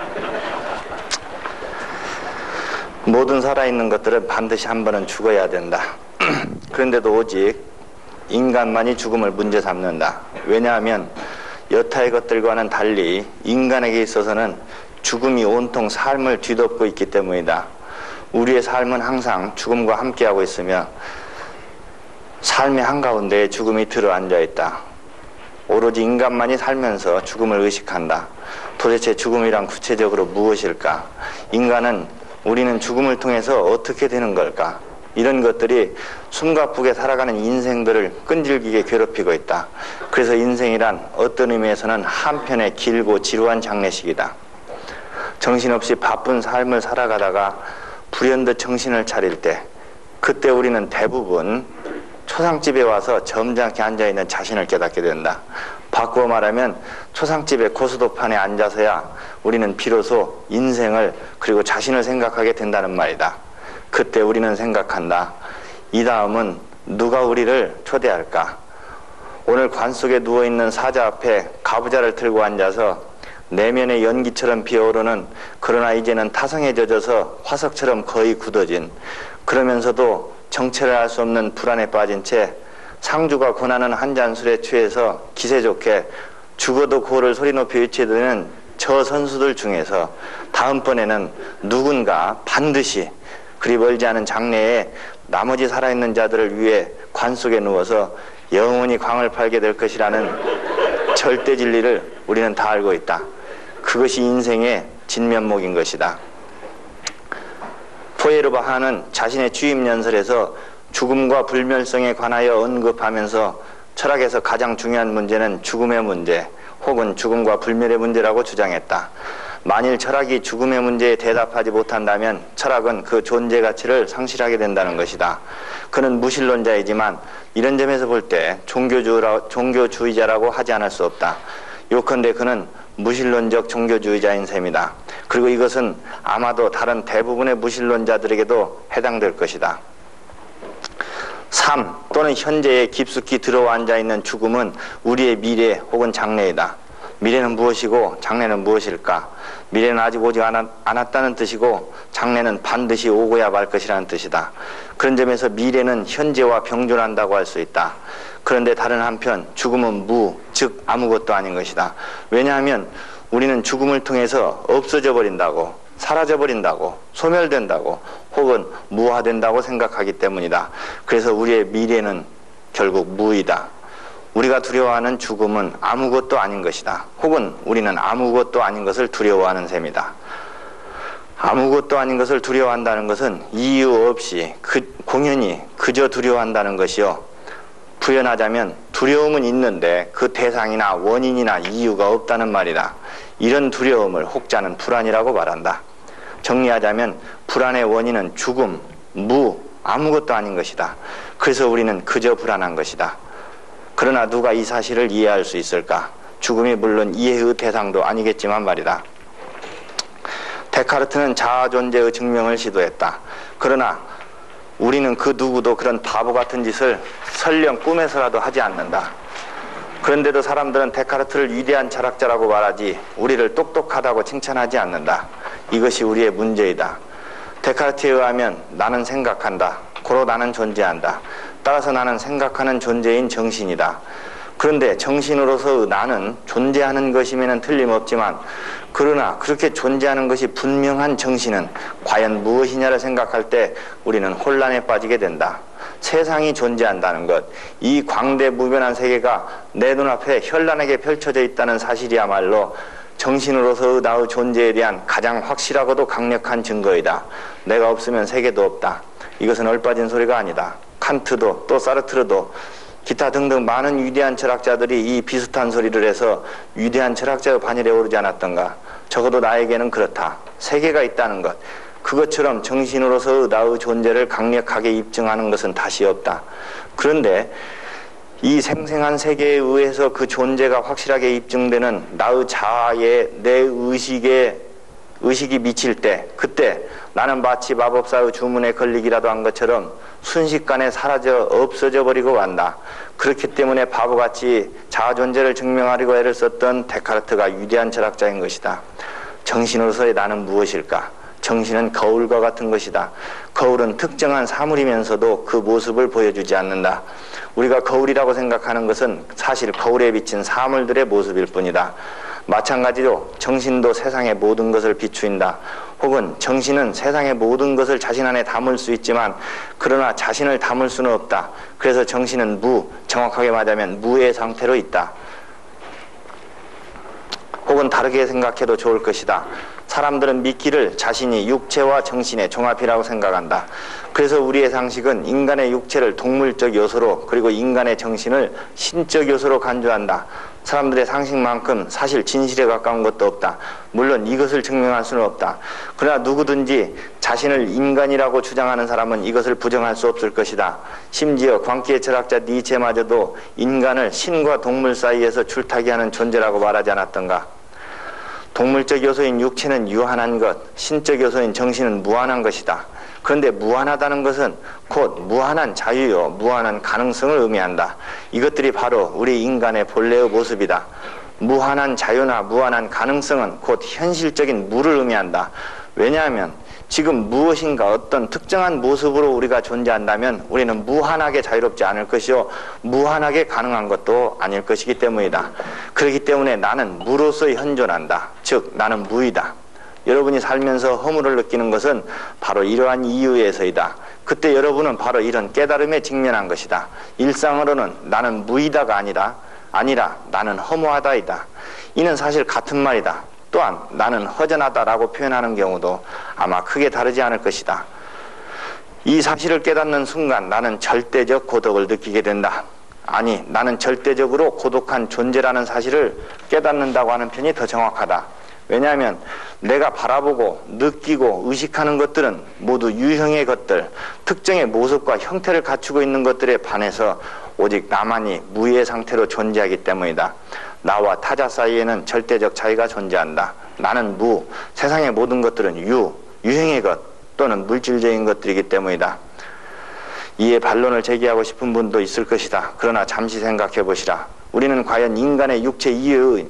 모든 살아있는 것들은 반드시 한 번은 죽어야 된다. 그런데도 오직 인간만이 죽음을 문제 삼는다. 왜냐하면 여타의 것들과는 달리 인간에게 있어서는 죽음이 온통 삶을 뒤덮고 있기 때문이다. 우리의 삶은 항상 죽음과 함께하고 있으며 삶의 한가운데에 죽음이 들어앉아 있다. 오로지 인간만이 살면서 죽음을 의식한다. 도대체 죽음이란 구체적으로 무엇일까? 우리는 죽음을 통해서 어떻게 되는 걸까? 이런 것들이 숨가쁘게 살아가는 인생들을 끈질기게 괴롭히고 있다. 그래서 인생이란 어떤 의미에서는 한편의 길고 지루한 장례식이다. 정신없이 바쁜 삶을 살아가다가 불현듯 정신을 차릴 때, 그때 우리는 대부분 초상집에 와서 점잖게 앉아있는 자신을 깨닫게 된다. 바꾸어 말하면 초상집의 고수도판에 앉아서야 우리는 비로소 인생을 그리고 자신을 생각하게 된다는 말이다. 그때 우리는 생각한다. 이 다음은 누가 우리를 초대할까? 오늘 관 속에 누워있는 사자 앞에 가부좌를 들고 앉아서 내면의 연기처럼 피어오르는, 그러나 이제는 타성에 젖어서 화석처럼 거의 굳어진, 그러면서도 정체를 알 수 없는 불안에 빠진 채 상주가 권하는 한 잔 술에 취해서 기세 좋게 죽어도 고를 소리 높이 외치드는 저 선수들 중에서 다음번에는 누군가 반드시 그리 멀지 않은 장래에 나머지 살아있는 자들을 위해 관 속에 누워서 영원히 광을 팔게 될 것이라는 절대 진리를 우리는 다 알고 있다. 그것이 인생의 진면목인 것이다. 포에르바하는 자신의 취임 연설에서 죽음과 불멸성에 관하여 언급하면서 철학에서 가장 중요한 문제는 죽음의 문제 혹은 죽음과 불멸의 문제라고 주장했다. 만일 철학이 죽음의 문제에 대답하지 못한다면 철학은 그 존재 가치를 상실하게 된다는 것이다. 그는 무신론자이지만 이런 점에서 볼 때 종교주의자라고 하지 않을 수 없다. 요컨대 그는 무신론적 종교주의자인 셈이다. 그리고 이것은 아마도 다른 대부분의 무신론자들에게도 해당될 것이다. 삶 또는 현재에 깊숙이 들어와 앉아있는 죽음은 우리의 미래 혹은 장래이다. 미래는 무엇이고 장래는 무엇일까? 미래는 아직 오지 않았다는 뜻이고 장래는 반드시 오고야 말 것이라는 뜻이다. 그런 점에서 미래는 현재와 병존한다고 할 수 있다. 그런데 다른 한편 죽음은 즉 아무것도 아닌 것이다. 왜냐하면 우리는 죽음을 통해서 없어져 버린다고, 사라져 버린다고, 소멸된다고 혹은 무화된다고 생각하기 때문이다. 그래서 우리의 미래는 결국 무이다. 우리가 두려워하는 죽음은 아무것도 아닌 것이다. 혹은 우리는 아무것도 아닌 것을 두려워하는 셈이다. 아무것도 아닌 것을 두려워한다는 것은 이유 없이 공연히 그저 두려워한다는 것이요. 부연하자면 두려움은 있는데 그 대상이나 원인이나 이유가 없다는 말이다. 이런 두려움을 혹자는 불안이라고 말한다. 정리하자면 불안의 원인은 죽음, 아무것도 아닌 것이다. 그래서 우리는 그저 불안한 것이다. 그러나 누가 이 사실을 이해할 수 있을까? 죽음이 물론 이해의 대상도 아니겠지만 말이다. 데카르트는 자아 존재의 증명을 시도했다. 그러나 우리는 그 누구도 그런 바보 같은 짓을 설령 꿈에서라도 하지 않는다. 그런데도 사람들은 데카르트를 위대한 철학자라고 말하지 우리를 똑똑하다고 칭찬하지 않는다. 이것이 우리의 문제이다. 데카르트에 의하면 나는 생각한다. 고로 나는 존재한다. 따라서 나는 생각하는 존재인 정신이다. 그런데 정신으로서 나는 존재하는 것이면 틀림없지만 그러나 그렇게 존재하는 것이 분명한 정신은 과연 무엇이냐를 생각할 때 우리는 혼란에 빠지게 된다. 세상이 존재한다는 것, 이 광대무변한 세계가 내 눈앞에 현란하게 펼쳐져 있다는 사실이야말로 정신으로서의 나의 존재에 대한 가장 확실하고도 강력한 증거이다. 내가 없으면 세계도 없다. 이것은 얼빠진 소리가 아니다. 칸트도 또 사르트르도 기타 등등 많은 위대한 철학자들이 이 비슷한 소리를 해서 위대한 철학자의 반열에 오르지 않았던가. 적어도 나에게는 그렇다. 세계가 있다는 것, 그것처럼 정신으로서의 나의 존재를 강력하게 입증하는 것은 다시 없다. 그런데 이 생생한 세계에 의해서 그 존재가 확실하게 입증되는 나의 자아에 내 의식이 미칠 때, 그때 나는 마치 마법사의 주문에 걸리기라도 한 것처럼 순식간에 사라져 없어져 버리고 만다. 그렇기 때문에 바보같이 자아 존재를 증명하려고 애를 썼던 데카르트가 위대한 철학자인 것이다. 정신으로서의 나는 무엇일까? 정신은 거울과 같은 것이다. 거울은 특정한 사물이면서도 그 모습을 보여주지 않는다. 우리가 거울이라고 생각하는 것은 사실 거울에 비친 사물들의 모습일 뿐이다. 마찬가지로 정신도 세상의 모든 것을 비추인다. 혹은 정신은 세상의 모든 것을 자신 안에 담을 수 있지만 그러나 자신을 담을 수는 없다. 그래서 정신은 정확하게 말하면 무의 상태로 있다. 혹은 다르게 생각해도 좋을 것이다. 사람들은 미끼를 자신이 육체와 정신의 종합이라고 생각한다. 그래서 우리의 상식은 인간의 육체를 동물적 요소로, 그리고 인간의 정신을 신적 요소로 간주한다. 사람들의 상식만큼 사실 진실에 가까운 것도 없다. 물론 이것을 증명할 수는 없다. 그러나 누구든지 자신을 인간이라고 주장하는 사람은 이것을 부정할 수 없을 것이다. 심지어 광기의 철학자 니체마저도 인간을 신과 동물 사이에서 줄타기하는 존재라고 말하지 않았던가. 동물적 요소인 육체는 유한한 것, 신적 요소인 정신은 무한한 것이다. 그런데 무한하다는 것은 곧 무한한 자유요, 무한한 가능성을 의미한다. 이것들이 바로 우리 인간의 본래의 모습이다. 무한한 자유나 무한한 가능성은 곧 현실적인 무를 의미한다. 왜냐하면 지금 무엇인가 어떤 특정한 모습으로 우리가 존재한다면 우리는 무한하게 자유롭지 않을 것이요 무한하게 가능한 것도 아닐 것이기 때문이다. 그렇기 때문에 나는 무로서 현존한다. 즉 나는 무이다. 여러분이 살면서 허물을 느끼는 것은 바로 이러한 이유에서이다. 그때 여러분은 바로 이런 깨달음에 직면한 것이다. 일상으로는 나는 무이다가 아니라 나는 허무하다이다. 이는 사실 같은 말이다. 또한 나는 허전하다라고 표현하는 경우도 아마 크게 다르지 않을 것이다. 이 사실을 깨닫는 순간 나는 절대적 고독을 느끼게 된다. 아니, 나는 절대적으로 고독한 존재라는 사실을 깨닫는다고 하는 편이 더 정확하다. 왜냐하면 내가 바라보고 느끼고 의식하는 것들은 모두 유형의 것들, 특정의 모습과 형태를 갖추고 있는 것들에 반해서 오직 나만이 무의 상태로 존재하기 때문이다. 나와 타자 사이에는 절대적 차이가 존재한다. 나는 무, 세상의 모든 것들은 유형의 것 또는 물질적인 것들이기 때문이다. 이에 반론을 제기하고 싶은 분도 있을 것이다. 그러나 잠시 생각해 보시라. 우리는 과연 인간의 육체 이외의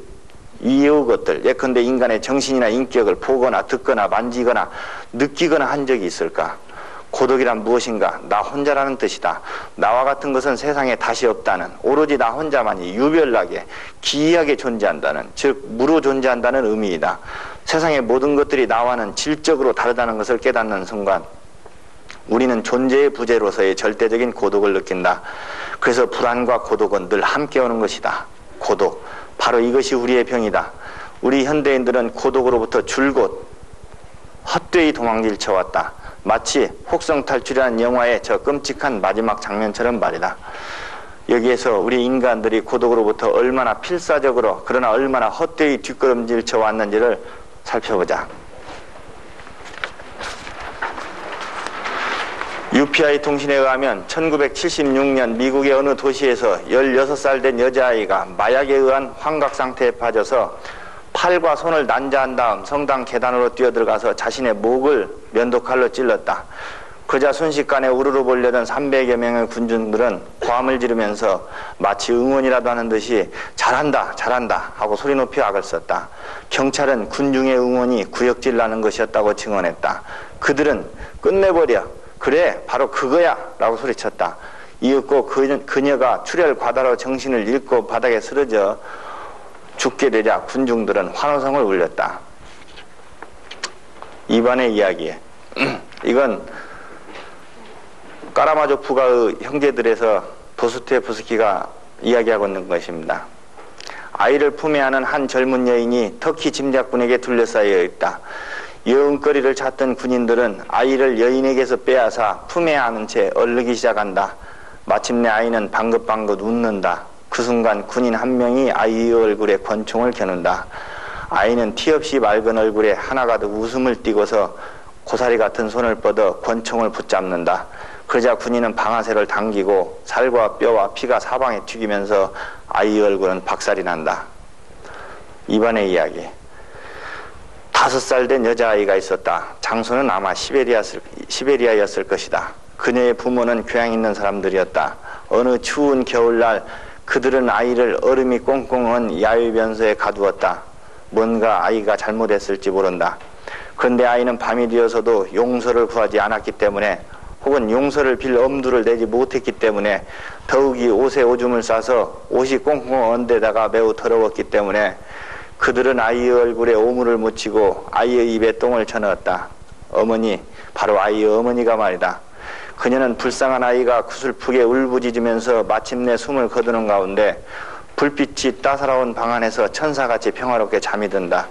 것들, 예컨대 인간의 정신이나 인격을 보거나 듣거나 만지거나 느끼거나 한 적이 있을까? 고독이란 무엇인가? 나 혼자라는 뜻이다. 나와 같은 것은 세상에 다시 없다는, 오로지 나 혼자만이 유별나게 기이하게 존재한다는, 즉 무로 존재한다는 의미이다. 세상의 모든 것들이 나와는 질적으로 다르다는 것을 깨닫는 순간 우리는 존재의 부재로서의 절대적인 고독을 느낀다. 그래서 불안과 고독은 늘 함께 오는 것이다. 고독, 바로 이것이 우리의 병이다. 우리 현대인들은 고독으로부터 줄곧 헛되이 도망질 쳐왔다. 마치 혹성탈출이라는 영화의 저 끔찍한 마지막 장면처럼 말이다. 여기에서 우리 인간들이 고독으로부터 얼마나 필사적으로 그러나 얼마나 헛되이 뒷걸음질 쳐왔는지를 살펴보자. UPI 통신에 의하면 1976년 미국의 어느 도시에서 16살 된 여자아이가 마약에 의한 환각 상태에 빠져서 팔과 손을 난자한 다음 성당 계단으로 뛰어들어가서 자신의 목을 면도칼로 찔렀다. 그자 순식간에 우르르 몰려든 300여 명의 군중들은 고함을 지르면서 마치 응원이라도 하는 듯이 잘한다 잘한다 하고 소리 높이 악을 썼다. 경찰은 군중의 응원이 구역질 나는 것이었다고 증언했다. 그들은 끝내버려, 그래 바로 그거야 라고 소리쳤다. 이윽고 그녀가 출혈 과다로 정신을 잃고 바닥에 쓰러져 죽게 되자 군중들은 환호성을 울렸다. 이반의 이야기에 이건 까라마조프가의 형제들에서 도스토옙스키가 이야기하고 있는 것입니다. 아이를 품에 안은 한 젊은 여인이 터키 짐작군에게 둘러싸여 있다. 여흥거리를 찾던 군인들은 아이를 여인에게서 빼앗아 품에 안은 채 얼르기 시작한다. 마침내 아이는 방긋방긋 웃는다. 그 순간 군인 한 명이 아이의 얼굴에 권총을 겨눈다. 아이는 티 없이 맑은 얼굴에 하나 가득 웃음을 띠고서 고사리 같은 손을 뻗어 권총을 붙잡는다. 그러자 군인은 방아쇠를 당기고 살과 뼈와 피가 사방에 튀기면서 아이 얼굴은 박살이 난다. 이번의 이야기. 5살 된 여자아이가 있었다. 장소는 아마 시베리아였을 것이다. 그녀의 부모는 교양 있는 사람들이었다. 어느 추운 겨울날 그들은 아이를 얼음이 꽁꽁 언 야외변소에 가두었다. 뭔가 아이가 잘못했을지 모른다. 그런데 아이는 밤이 되어서도 용서를 구하지 않았기 때문에, 혹은 용서를 빌 엄두를 내지 못했기 때문에, 더욱이 옷에 오줌을 싸서 옷이 꽁꽁 언 데다가 매우 더러웠기 때문에 그들은 아이의 얼굴에 오물을 묻히고 아이의 입에 똥을 쳐넣었다. 어머니, 바로 아이의 어머니가 말이다. 그녀는 불쌍한 아이가 구슬프게 울부짖으면서 마침내 숨을 거두는 가운데 불빛이 따사로운 방 안에서 천사같이 평화롭게 잠이 든다.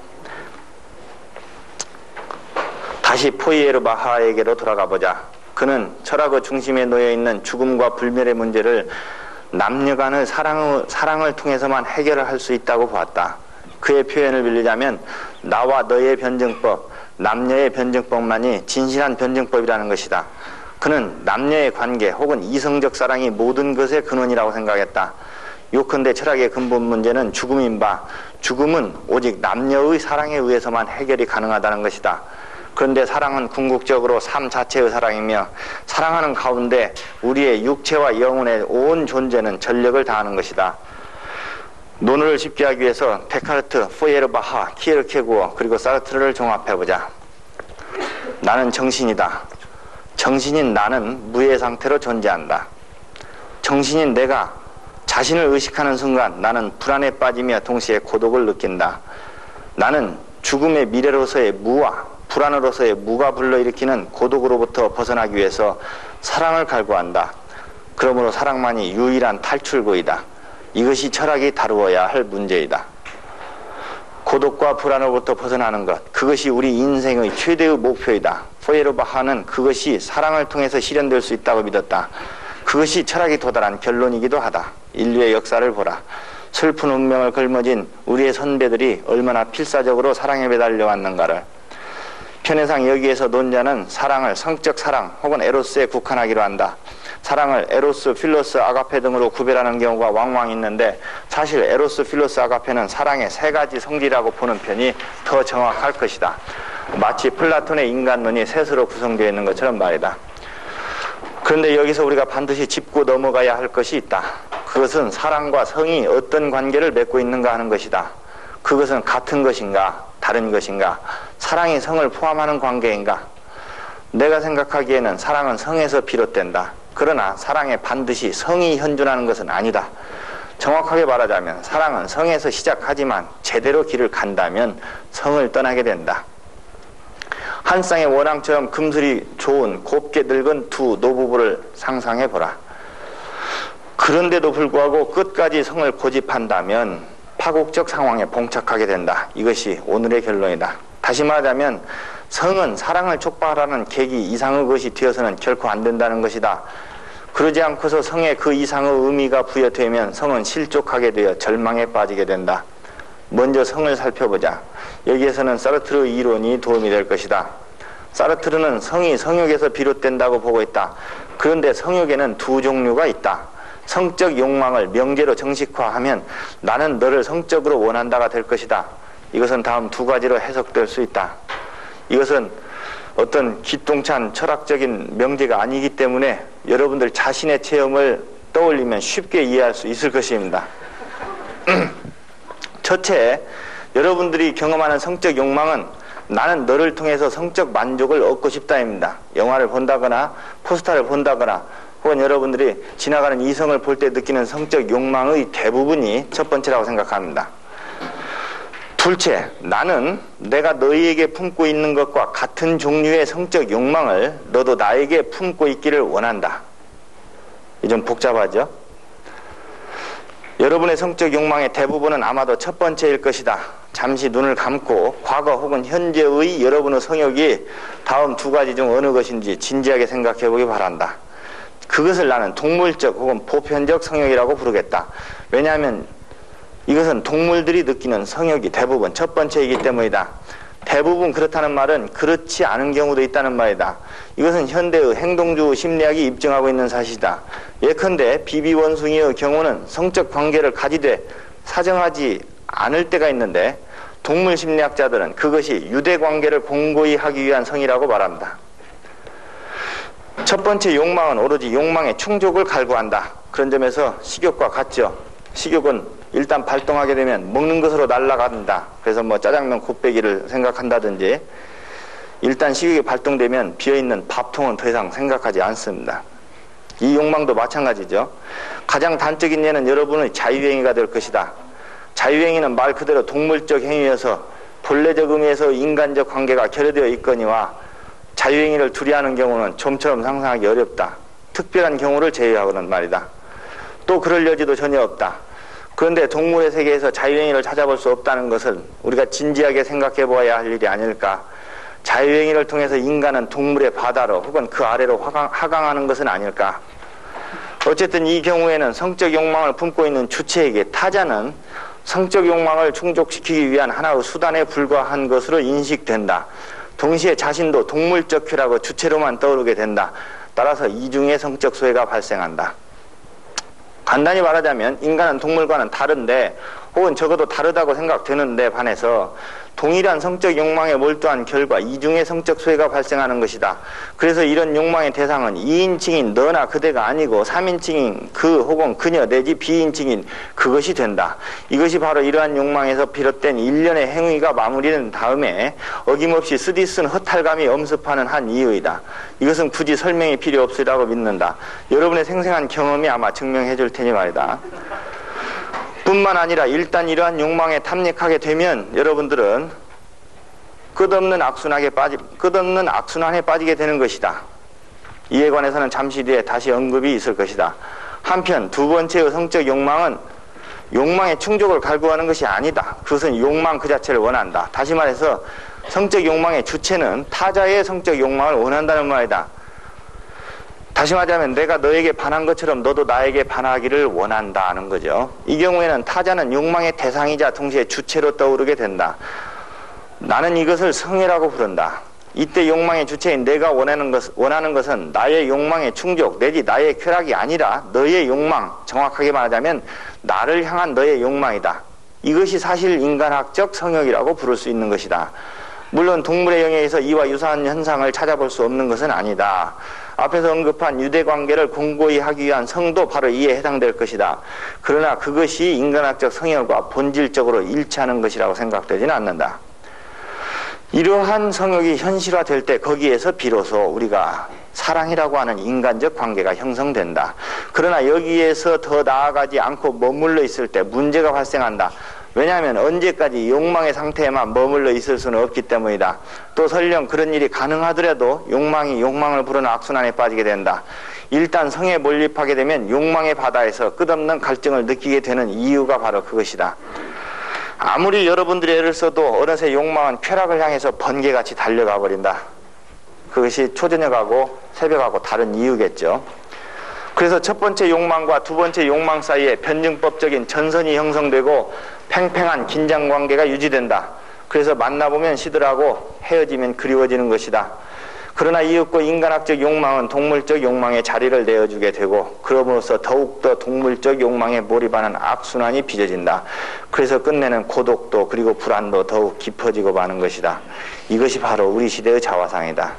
다시 포이에르바하에게로 돌아가 보자. 그는 철학의 중심에 놓여있는 죽음과 불멸의 문제를 남녀 간의 사랑을 통해서만 해결할 수 있다고 보았다. 그의 표현을 빌리자면 나와 너의 변증법, 남녀의 변증법만이 진실한 변증법이라는 것이다. 그는 남녀의 관계 혹은 이성적 사랑이 모든 것의 근원이라고 생각했다. 요컨대 철학의 근본 문제는 죽음인 바, 죽음은 오직 남녀의 사랑에 의해서만 해결이 가능하다는 것이다. 그런데 사랑은 궁극적으로 삶 자체의 사랑이며, 사랑하는 가운데 우리의 육체와 영혼의 온 존재는 전력을 다하는 것이다. 논어를 쉽게 하기 위해서 데카르트, 포이에르바하, 키에르케고어 그리고 사르트르를 종합해보자. 나는 정신이다. 정신인 나는 무의 상태로 존재한다. 정신인 내가 자신을 의식하는 순간 나는 불안에 빠지며 동시에 고독을 느낀다. 나는 죽음의 미래로서의 무와 불안으로서의 무가 불러일으키는 고독으로부터 벗어나기 위해서 사랑을 갈구한다. 그러므로 사랑만이 유일한 탈출구이다. 이것이 철학이 다루어야 할 문제이다. 고독과 불안으로부터 벗어나는 것, 그것이 우리 인생의 최대의 목표이다. 포이에르바하는 그것이 사랑을 통해서 실현될 수 있다고 믿었다. 그것이 철학이 도달한 결론이기도 하다. 인류의 역사를 보라. 슬픈 운명을 걸머진 우리의 선배들이 얼마나 필사적으로 사랑에 매달려왔는가를. 편의상 여기에서 논자는 사랑을 성적 사랑 혹은 에로스에 국한하기로 한다. 사랑을 에로스, 필로스, 아가페 등으로 구별하는 경우가 왕왕 있는데, 사실 에로스, 필로스, 아가페는 사랑의 3가지 성질이라고 보는 편이 더 정확할 것이다. 마치 플라톤의 인간론이 셋으로 구성되어 있는 것처럼 말이다. 그런데 여기서 우리가 반드시 짚고 넘어가야 할 것이 있다. 그것은 사랑과 성이 어떤 관계를 맺고 있는가 하는 것이다. 그것은 같은 것인가 다른 것인가, 사랑이 성을 포함하는 관계인가. 내가 생각하기에는 사랑은 성에서 비롯된다. 그러나 사랑에 반드시 성이 현존하는 것은 아니다. 정확하게 말하자면 사랑은 성에서 시작하지만 제대로 길을 간다면 성을 떠나게 된다. 한 쌍의 원앙처럼 금슬이 좋은 곱게 늙은 두 노부부를 상상해보라. 그런데도 불구하고 끝까지 성을 고집한다면 파국적 상황에 봉착하게 된다. 이것이 오늘의 결론이다. 다시 말하자면 성은 사랑을 촉발하는 계기 이상의 것이 되어서는 결코 안 된다는 것이다. 그러지 않고서 성에 그 이상의 의미가 부여되면 성은 실족하게 되어 절망에 빠지게 된다. 먼저 성을 살펴보자. 여기에서는 사르트르 이론이 도움이 될 것이다. 사르트르는 성이 성욕에서 비롯된다고 보고 있다. 그런데 성욕에는 두 종류가 있다. 성적 욕망을 명제로 정식화하면 나는 너를 성적으로 원한다가 될 것이다. 이것은 다음 2가지로 해석될 수 있다. 이것은 어떤 기똥찬 철학적인 명제가 아니기 때문에 여러분들 자신의 체험을 떠올리면 쉽게 이해할 수 있을 것입니다. 첫째, 여러분들이 경험하는 성적 욕망은 나는 너를 통해서 성적 만족을 얻고 싶다입니다. 영화를 본다거나 포스터를 본다거나 혹은 여러분들이 지나가는 이성을 볼 때 느끼는 성적 욕망의 대부분이 첫 번째라고 생각합니다. 둘째, 나는 내가 너희에게 품고 있는 것과 같은 종류의 성적 욕망을 너도 나에게 품고 있기를 원한다. 이 좀 복잡하죠? 여러분의 성적 욕망의 대부분은 아마도 첫 번째일 것이다. 잠시 눈을 감고 과거 혹은 현재의 여러분의 성욕이 다음 2가지 중 어느 것인지 진지하게 생각해 보기 바란다. 그것을 나는 동물적 혹은 보편적 성욕이라고 부르겠다. 왜냐하면 이것은 동물들이 느끼는 성욕이 대부분 첫 번째이기 때문이다. 대부분 그렇다는 말은 그렇지 않은 경우도 있다는 말이다. 이것은 현대의 행동주의 심리학이 입증하고 있는 사실이다. 예컨대 비비원숭이의 경우는 성적 관계를 가지되 사정하지 않을 때가 있는데 동물 심리학자들은 그것이 유대관계를 공고히 하기 위한 성이라고 말합니다. 첫 번째 욕망은 오로지 욕망의 충족을 갈구한다. 그런 점에서 식욕과 같죠. 식욕은 일단 발동하게 되면 먹는 것으로 날아간다. 그래서 뭐 짜장면 곱빼기를 생각한다든지 일단 식욕이 발동되면 비어있는 밥통은 더 이상 생각하지 않습니다. 이 욕망도 마찬가지죠. 가장 단적인 예는 여러분의 자유행위가 될 것이다. 자유행위는 말 그대로 동물적 행위여서 본래적 의미에서 인간적 관계가 결여되어 있거니와 자유행위를 두려워하는 경우는 좀처럼 상상하기 어렵다. 특별한 경우를 제외하고는 말이다. 또 그럴 여지도 전혀 없다. 그런데 동물의 세계에서 자유행위를 찾아볼 수 없다는 것을 우리가 진지하게 생각해 보아야 할 일이 아닐까. 자유행위를 통해서 인간은 동물의 바다로 혹은 그 아래로 하강하는 것은 아닐까. 어쨌든 이 경우에는 성적 욕망을 품고 있는 주체에게 타자는 성적 욕망을 충족시키기 위한 하나의 수단에 불과한 것으로 인식된다. 동시에 자신도 동물적 쾌락의 주체로만 떠오르게 된다. 따라서 이중의 성적 소외가 발생한다. 간단히 말하자면 인간은 동물과는 다른데 혹은 적어도 다르다고 생각되는데 반해서 동일한 성적 욕망에 몰두한 결과 이중의 성적 소외가 발생하는 것이다. 그래서 이런 욕망의 대상은 2인칭인 너나 그대가 아니고 3인칭인 그 혹은 그녀 내지 비인칭인 그것이 된다. 이것이 바로 이러한 욕망에서 비롯된 일련의 행위가 마무리된 다음에 어김없이 쓰디쓴 허탈감이 엄습하는 한 이유이다. 이것은 굳이 설명이 필요 없으리라고 믿는다. 여러분의 생생한 경험이 아마 증명해 줄 테니 말이다. 뿐만 아니라 일단 이러한 욕망에 탐닉하게 되면 여러분들은 끝없는 악순환에 빠지게 되는 것이다. 이에 관해서는 잠시 뒤에 다시 언급이 있을 것이다. 한편 두 번째의 성적 욕망은 욕망의 충족을 갈구하는 것이 아니다. 그것은 욕망 그 자체를 원한다. 다시 말해서 성적 욕망의 주체는 타자의 성적 욕망을 원한다는 말이다. 다시 말하자면 내가 너에게 반한 것처럼 너도 나에게 반하기를 원한다는 거죠. 이 경우에는 타자는 욕망의 대상이자 동시에 주체로 떠오르게 된다. 나는 이것을 성애라고 부른다. 이때 욕망의 주체인 내가 원하는 것은 나의 욕망의 충족 내지 나의 쾌락이 아니라 너의 욕망, 정확하게 말하자면 나를 향한 너의 욕망이다. 이것이 사실 인간학적 성욕이라고 부를 수 있는 것이다. 물론 동물의 영역에서 이와 유사한 현상을 찾아볼 수 없는 것은 아니다. 앞에서 언급한 유대관계를 공고히 하기 위한 성도 바로 이에 해당될 것이다. 그러나 그것이 인간학적 성욕과 본질적으로 일치하는 것이라고 생각되지는 않는다. 이러한 성욕이 현실화될 때 거기에서 비로소 우리가 사랑이라고 하는 인간적 관계가 형성된다. 그러나 여기에서 더 나아가지 않고 머물러 있을 때 문제가 발생한다. 왜냐하면 언제까지 욕망의 상태에만 머물러 있을 수는 없기 때문이다. 또 설령 그런 일이 가능하더라도 욕망이 욕망을 부르는 악순환에 빠지게 된다. 일단 성에 몰입하게 되면 욕망의 바다에서 끝없는 갈증을 느끼게 되는 이유가 바로 그것이다. 아무리 여러분들이 애를 써도 어느새 욕망은 쾌락을 향해서 번개같이 달려가 버린다. 그것이 초저녁하고 새벽하고 다른 이유겠죠. 그래서 첫 번째 욕망과 두 번째 욕망 사이에 변증법적인 전선이 형성되고 팽팽한 긴장관계가 유지된다. 그래서 만나보면 시들하고 헤어지면 그리워지는 것이다. 그러나 이윽고 인간학적 욕망은 동물적 욕망에 자리를 내어주게 되고 그럼으로써 더욱더 동물적 욕망에 몰입하는 악순환이 빚어진다. 그래서 끝내는 고독도 그리고 불안도 더욱 깊어지고 마는 것이다. 이것이 바로 우리 시대의 자화상이다.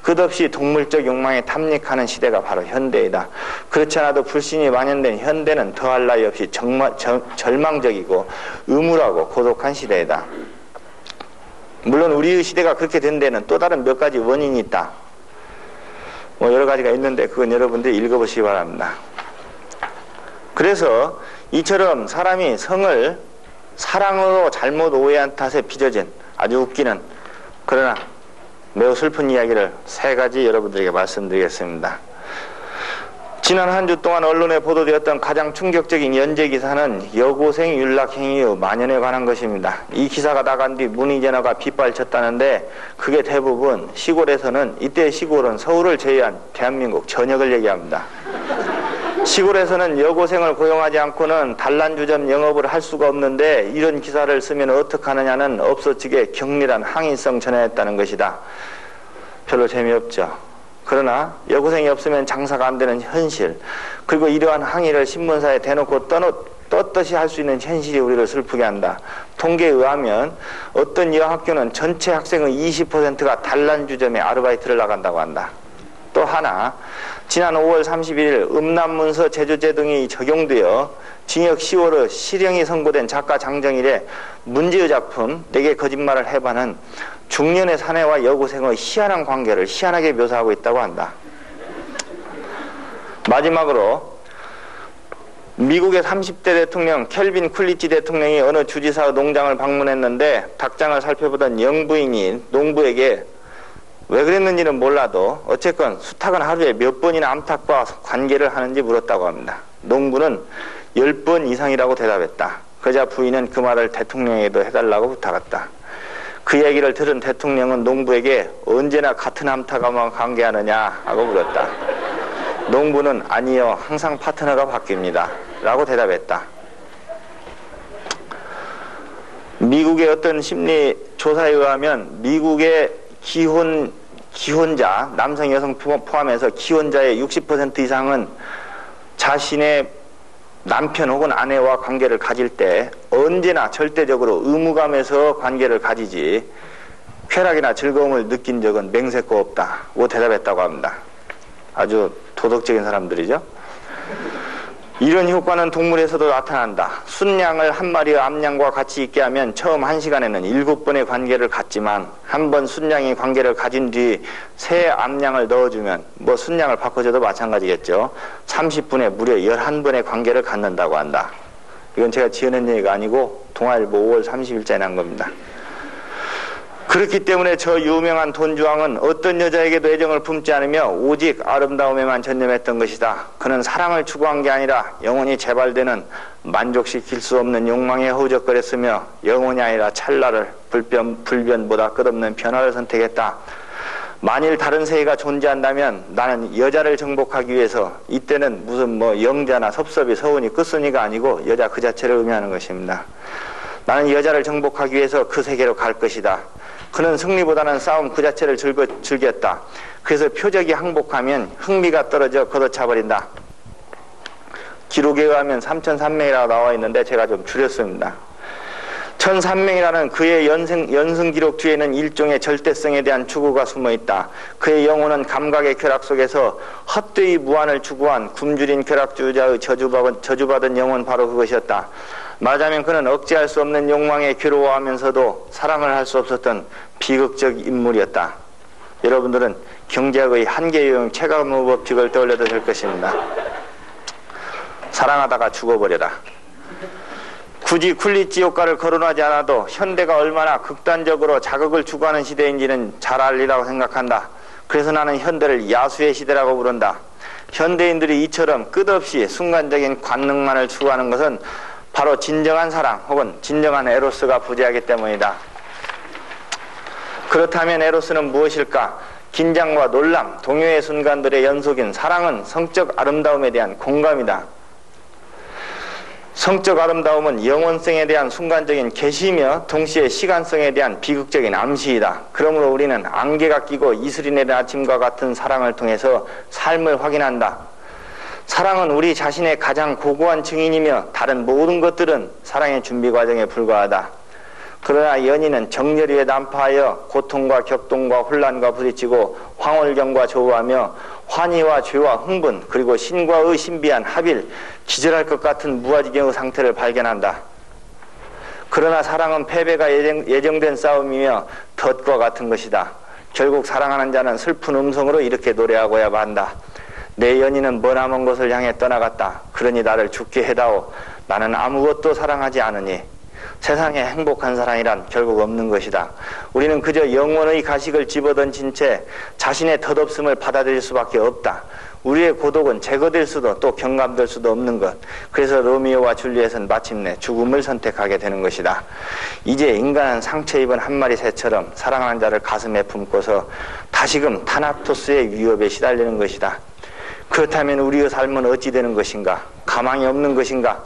끝없이 동물적 욕망에 탐닉하는 시대가 바로 현대이다. 그렇지 않아도 불신이 만연된 현대는 더할 나위 없이 절망적이고 음울하고 고독한 시대이다. 물론 우리의 시대가 그렇게 된 데는 또 다른 몇 가지 원인이 있다. 여러 가지가 있는데 그건 여러분들이 읽어보시기 바랍니다. 그래서 이처럼 사람이 성을 사랑으로 잘못 오해한 탓에 빚어진 아주 웃기는 그러나 매우 슬픈 이야기를 세 가지 여러분들에게 말씀드리겠습니다. 지난 한 주 동안 언론에 보도되었던 가장 충격적인 연재 기사는 여고생 윤락 행위의 만연에 관한 것입니다. 이 기사가 나간 뒤 문의 전화가 빗발쳤다는데 그게 대부분 시골에서는 이때 시골은 서울을 제외한 대한민국 전역을 얘기합니다. 시골에서는 여고생을 고용하지 않고는 단란주점 영업을 할 수가 없는데 이런 기사를 쓰면 어떡하느냐는 업소측의 격렬한 항의성 전해했다는 것이다. 별로 재미없죠. 그러나 여고생이 없으면 장사가 안 되는 현실, 그리고 이러한 항의를 신문사에 대놓고 떳떳이 할 수 있는 현실이 우리를 슬프게 한다. 통계에 의하면 어떤 여학교는 전체 학생의 20%가 단란주점에 아르바이트를 나간다고 한다. 또 하나, 지난 5월 31일 음란문서 제조제 등이 적용되어 징역 10월의 실형이 선고된 작가 장정일의 문제의 작품 내게 거짓말을 해봐는 중년의 사내와 여고생의 희한한 관계를 희한하게 묘사하고 있다고 한다. 마지막으로 미국의 30대 대통령 켈빈 쿨리지 대통령이 어느 주지사의 농장을 방문했는데 닭장을 살펴보던 영부인이 농부에게 왜 그랬는지는 몰라도 어쨌건 수탉은 하루에 몇 번이나 암탉과 관계를 하는지 물었다고 합니다. 농부는 10번 이상이라고 대답했다. 그러자 부인은 그 말을 대통령에게도 해달라고 부탁했다. 그 얘기를 들은 대통령은 농부에게 언제나 같은 암탉하고만 관계하느냐 하고 물었다. 농부는 아니요, 항상 파트너가 바뀝니다 라고 대답했다. 미국의 어떤 심리 조사에 의하면 미국의 기혼자, 남성 여성 포함해서 기혼자의 60% 이상은 자신의 남편 혹은 아내와 관계를 가질 때 언제나 절대적으로 의무감에서 관계를 가지지 쾌락이나 즐거움을 느낀 적은 맹세코 없다고 대답했다고 합니다. 아주 도덕적인 사람들이죠. 이런 효과는 동물에서도 나타난다. 순양을 한 마리의 암양과 같이 있게 하면 처음 1시간에는 7번의 관계를 갖지만 한 번 순양이 관계를 가진 뒤 새 암양을 넣어주면 순양을 바꿔줘도 마찬가지겠죠. 30분에 무려 11번의 관계를 갖는다고 한다. 이건 제가 지어낸 얘기가 아니고 동아일보 5월 30일자에 난 겁니다. 그렇기 때문에 저 유명한 돈주왕은 어떤 여자에게도 애정을 품지 않으며 오직 아름다움에만 전념했던 것이다. 그는 사랑을 추구한 게 아니라 영원히 재발되는 만족시킬 수 없는 욕망에 허우적거렸으며 영원이 아니라 찰나를 불변보다 끝없는 변화를 선택했다. 만일 다른 세계가 존재한다면 나는 여자를 정복하기 위해서, 이때는 무슨 영자나 섭섭이 서운이 끝순이가 아니고 여자 그 자체를 의미하는 것입니다. 나는 여자를 정복하기 위해서 그 세계로 갈 것이다. 그는 승리보다는 싸움 그 자체를 즐겼다. 그래서 표적이 항복하면 흥미가 떨어져 걷어차버린다. 기록에 의하면 3,300이라고 나와 있는데 제가 좀 줄였습니다. 1,300이라는 그의 연승 기록 뒤에는 일종의 절대성에 대한 추구가 숨어있다. 그의 영혼은 감각의 쾌락 속에서 헛되이 무한을 추구한 굶주린 쾌락주의자의 저주받은 영혼, 바로 그것이었다. 말하자면 그는 억제할 수 없는 욕망에 괴로워하면서도 사랑을 할 수 없었던 비극적 인물이었다. 여러분들은 경제학의 한계유형 체감의 법칙을 떠올려도 될 것입니다. 사랑하다가 죽어버려라. 굳이 쿨리지 효과를 거론하지 않아도 현대가 얼마나 극단적으로 자극을 추구하는 시대인지는 잘 알리라고 생각한다. 그래서 나는 현대를 야수의 시대라고 부른다. 현대인들이 이처럼 끝없이 순간적인 관능만을 추구하는 것은 바로 진정한 사랑 혹은 진정한 에로스가 부재하기 때문이다. 그렇다면 에로스는 무엇일까? 긴장과 놀람, 동요의 순간들의 연속인 사랑은 성적 아름다움에 대한 공감이다. 성적 아름다움은 영원성에 대한 순간적인 계시이며 동시에 시간성에 대한 비극적인 암시이다. 그러므로 우리는 안개가 끼고 이슬이 내린 아침과 같은 사랑을 통해서 삶을 확인한다. 사랑은 우리 자신의 가장 고고한 증인이며 다른 모든 것들은 사랑의 준비 과정에 불과하다. 그러나 연인은 정열이에 난파하여 고통과 격동과 혼란과 부딪히고 황홀경과 조우하며 환희와 죄와 흥분, 그리고 신과 의 신비한 합일, 기절할 것 같은 무아지경의 상태를 발견한다. 그러나 사랑은 패배가 예정된 싸움이며 덫과 같은 것이다. 결국 사랑하는 자는 슬픈 음성으로 이렇게 노래하고야 한다. 내 연인은 머나먼 곳을 향해 떠나갔다. 그러니 나를 죽게 해다오. 나는 아무것도 사랑하지 않으니. 세상에 행복한 사랑이란 결국 없는 것이다. 우리는 그저 영혼의 가식을 집어던진 채 자신의 덧없음을 받아들일 수밖에 없다. 우리의 고독은 제거될 수도 또 경감될 수도 없는 것. 그래서 로미오와 줄리엣은 마침내 죽음을 선택하게 되는 것이다. 이제 인간은 상처 입은 한 마리 새처럼 사랑하는 자를 가슴에 품고서 다시금 타나토스의 위협에 시달리는 것이다. 그렇다면 우리의 삶은 어찌 되는 것인가? 가망이 없는 것인가?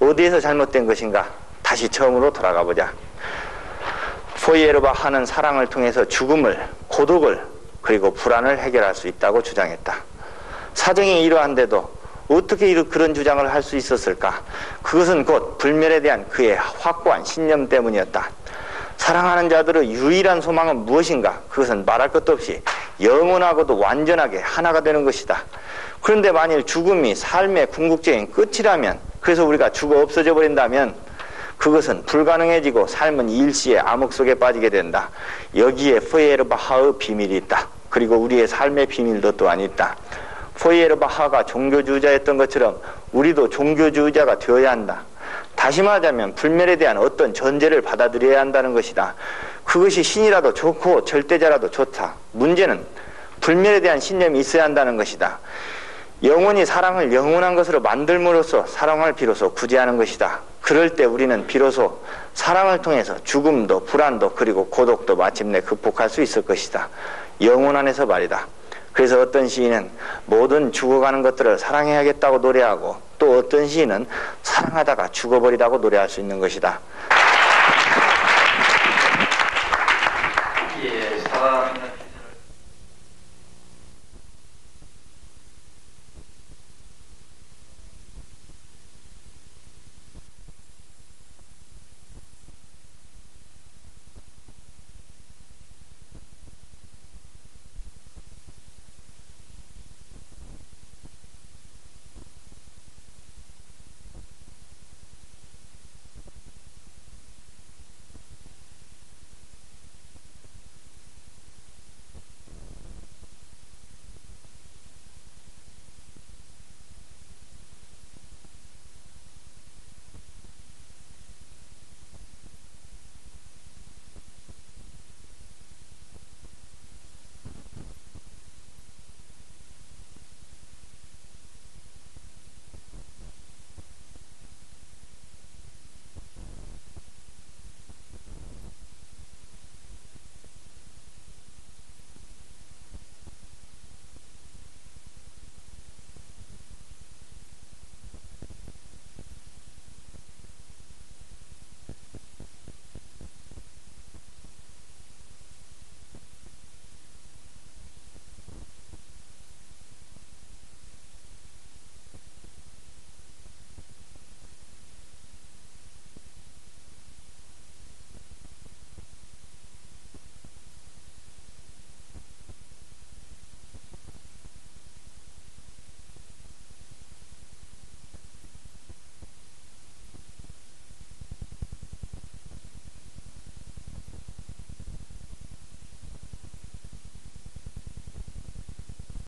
어디에서 잘못된 것인가? 다시 처음으로 돌아가 보자. 포이에르바하는 사랑을 통해서 죽음을, 고독을, 그리고 불안을 해결할 수 있다고 주장했다. 사정이 이러한데도 어떻게 그런 주장을 할 수 있었을까? 그것은 곧 불멸에 대한 그의 확고한 신념 때문이었다. 사랑하는 자들의 유일한 소망은 무엇인가? 그것은 말할 것도 없이 영원하고도 완전하게 하나가 되는 것이다. 그런데 만일 죽음이 삶의 궁극적인 끝이라면, 그래서 우리가 죽어 없어져 버린다면 그것은 불가능해지고 삶은 일시의 암흑 속에 빠지게 된다. 여기에 포이에르바하의 비밀이 있다. 그리고 우리의 삶의 비밀도 또한 있다. 포이에르바하가 종교주의자였던 것처럼 우리도 종교주의자가 되어야 한다. 다시 말하자면 불멸에 대한 어떤 전제를 받아들여야 한다는 것이다. 그것이 신이라도 좋고 절대자라도 좋다. 문제는 불멸에 대한 신념이 있어야 한다는 것이다. 영원히 사랑을 영원한 것으로 만들므로써 사랑을 비로소 구제하는 것이다. 그럴 때 우리는 비로소 사랑을 통해서 죽음도 불안도 그리고 고독도 마침내 극복할 수 있을 것이다. 영혼 안에서 말이다. 그래서 어떤 시인은 모든 죽어가는 것들을 사랑해야겠다고 노래하고, 또 어떤 시인은 사랑하다가 죽어버리라고 노래할 수 있는 것이다.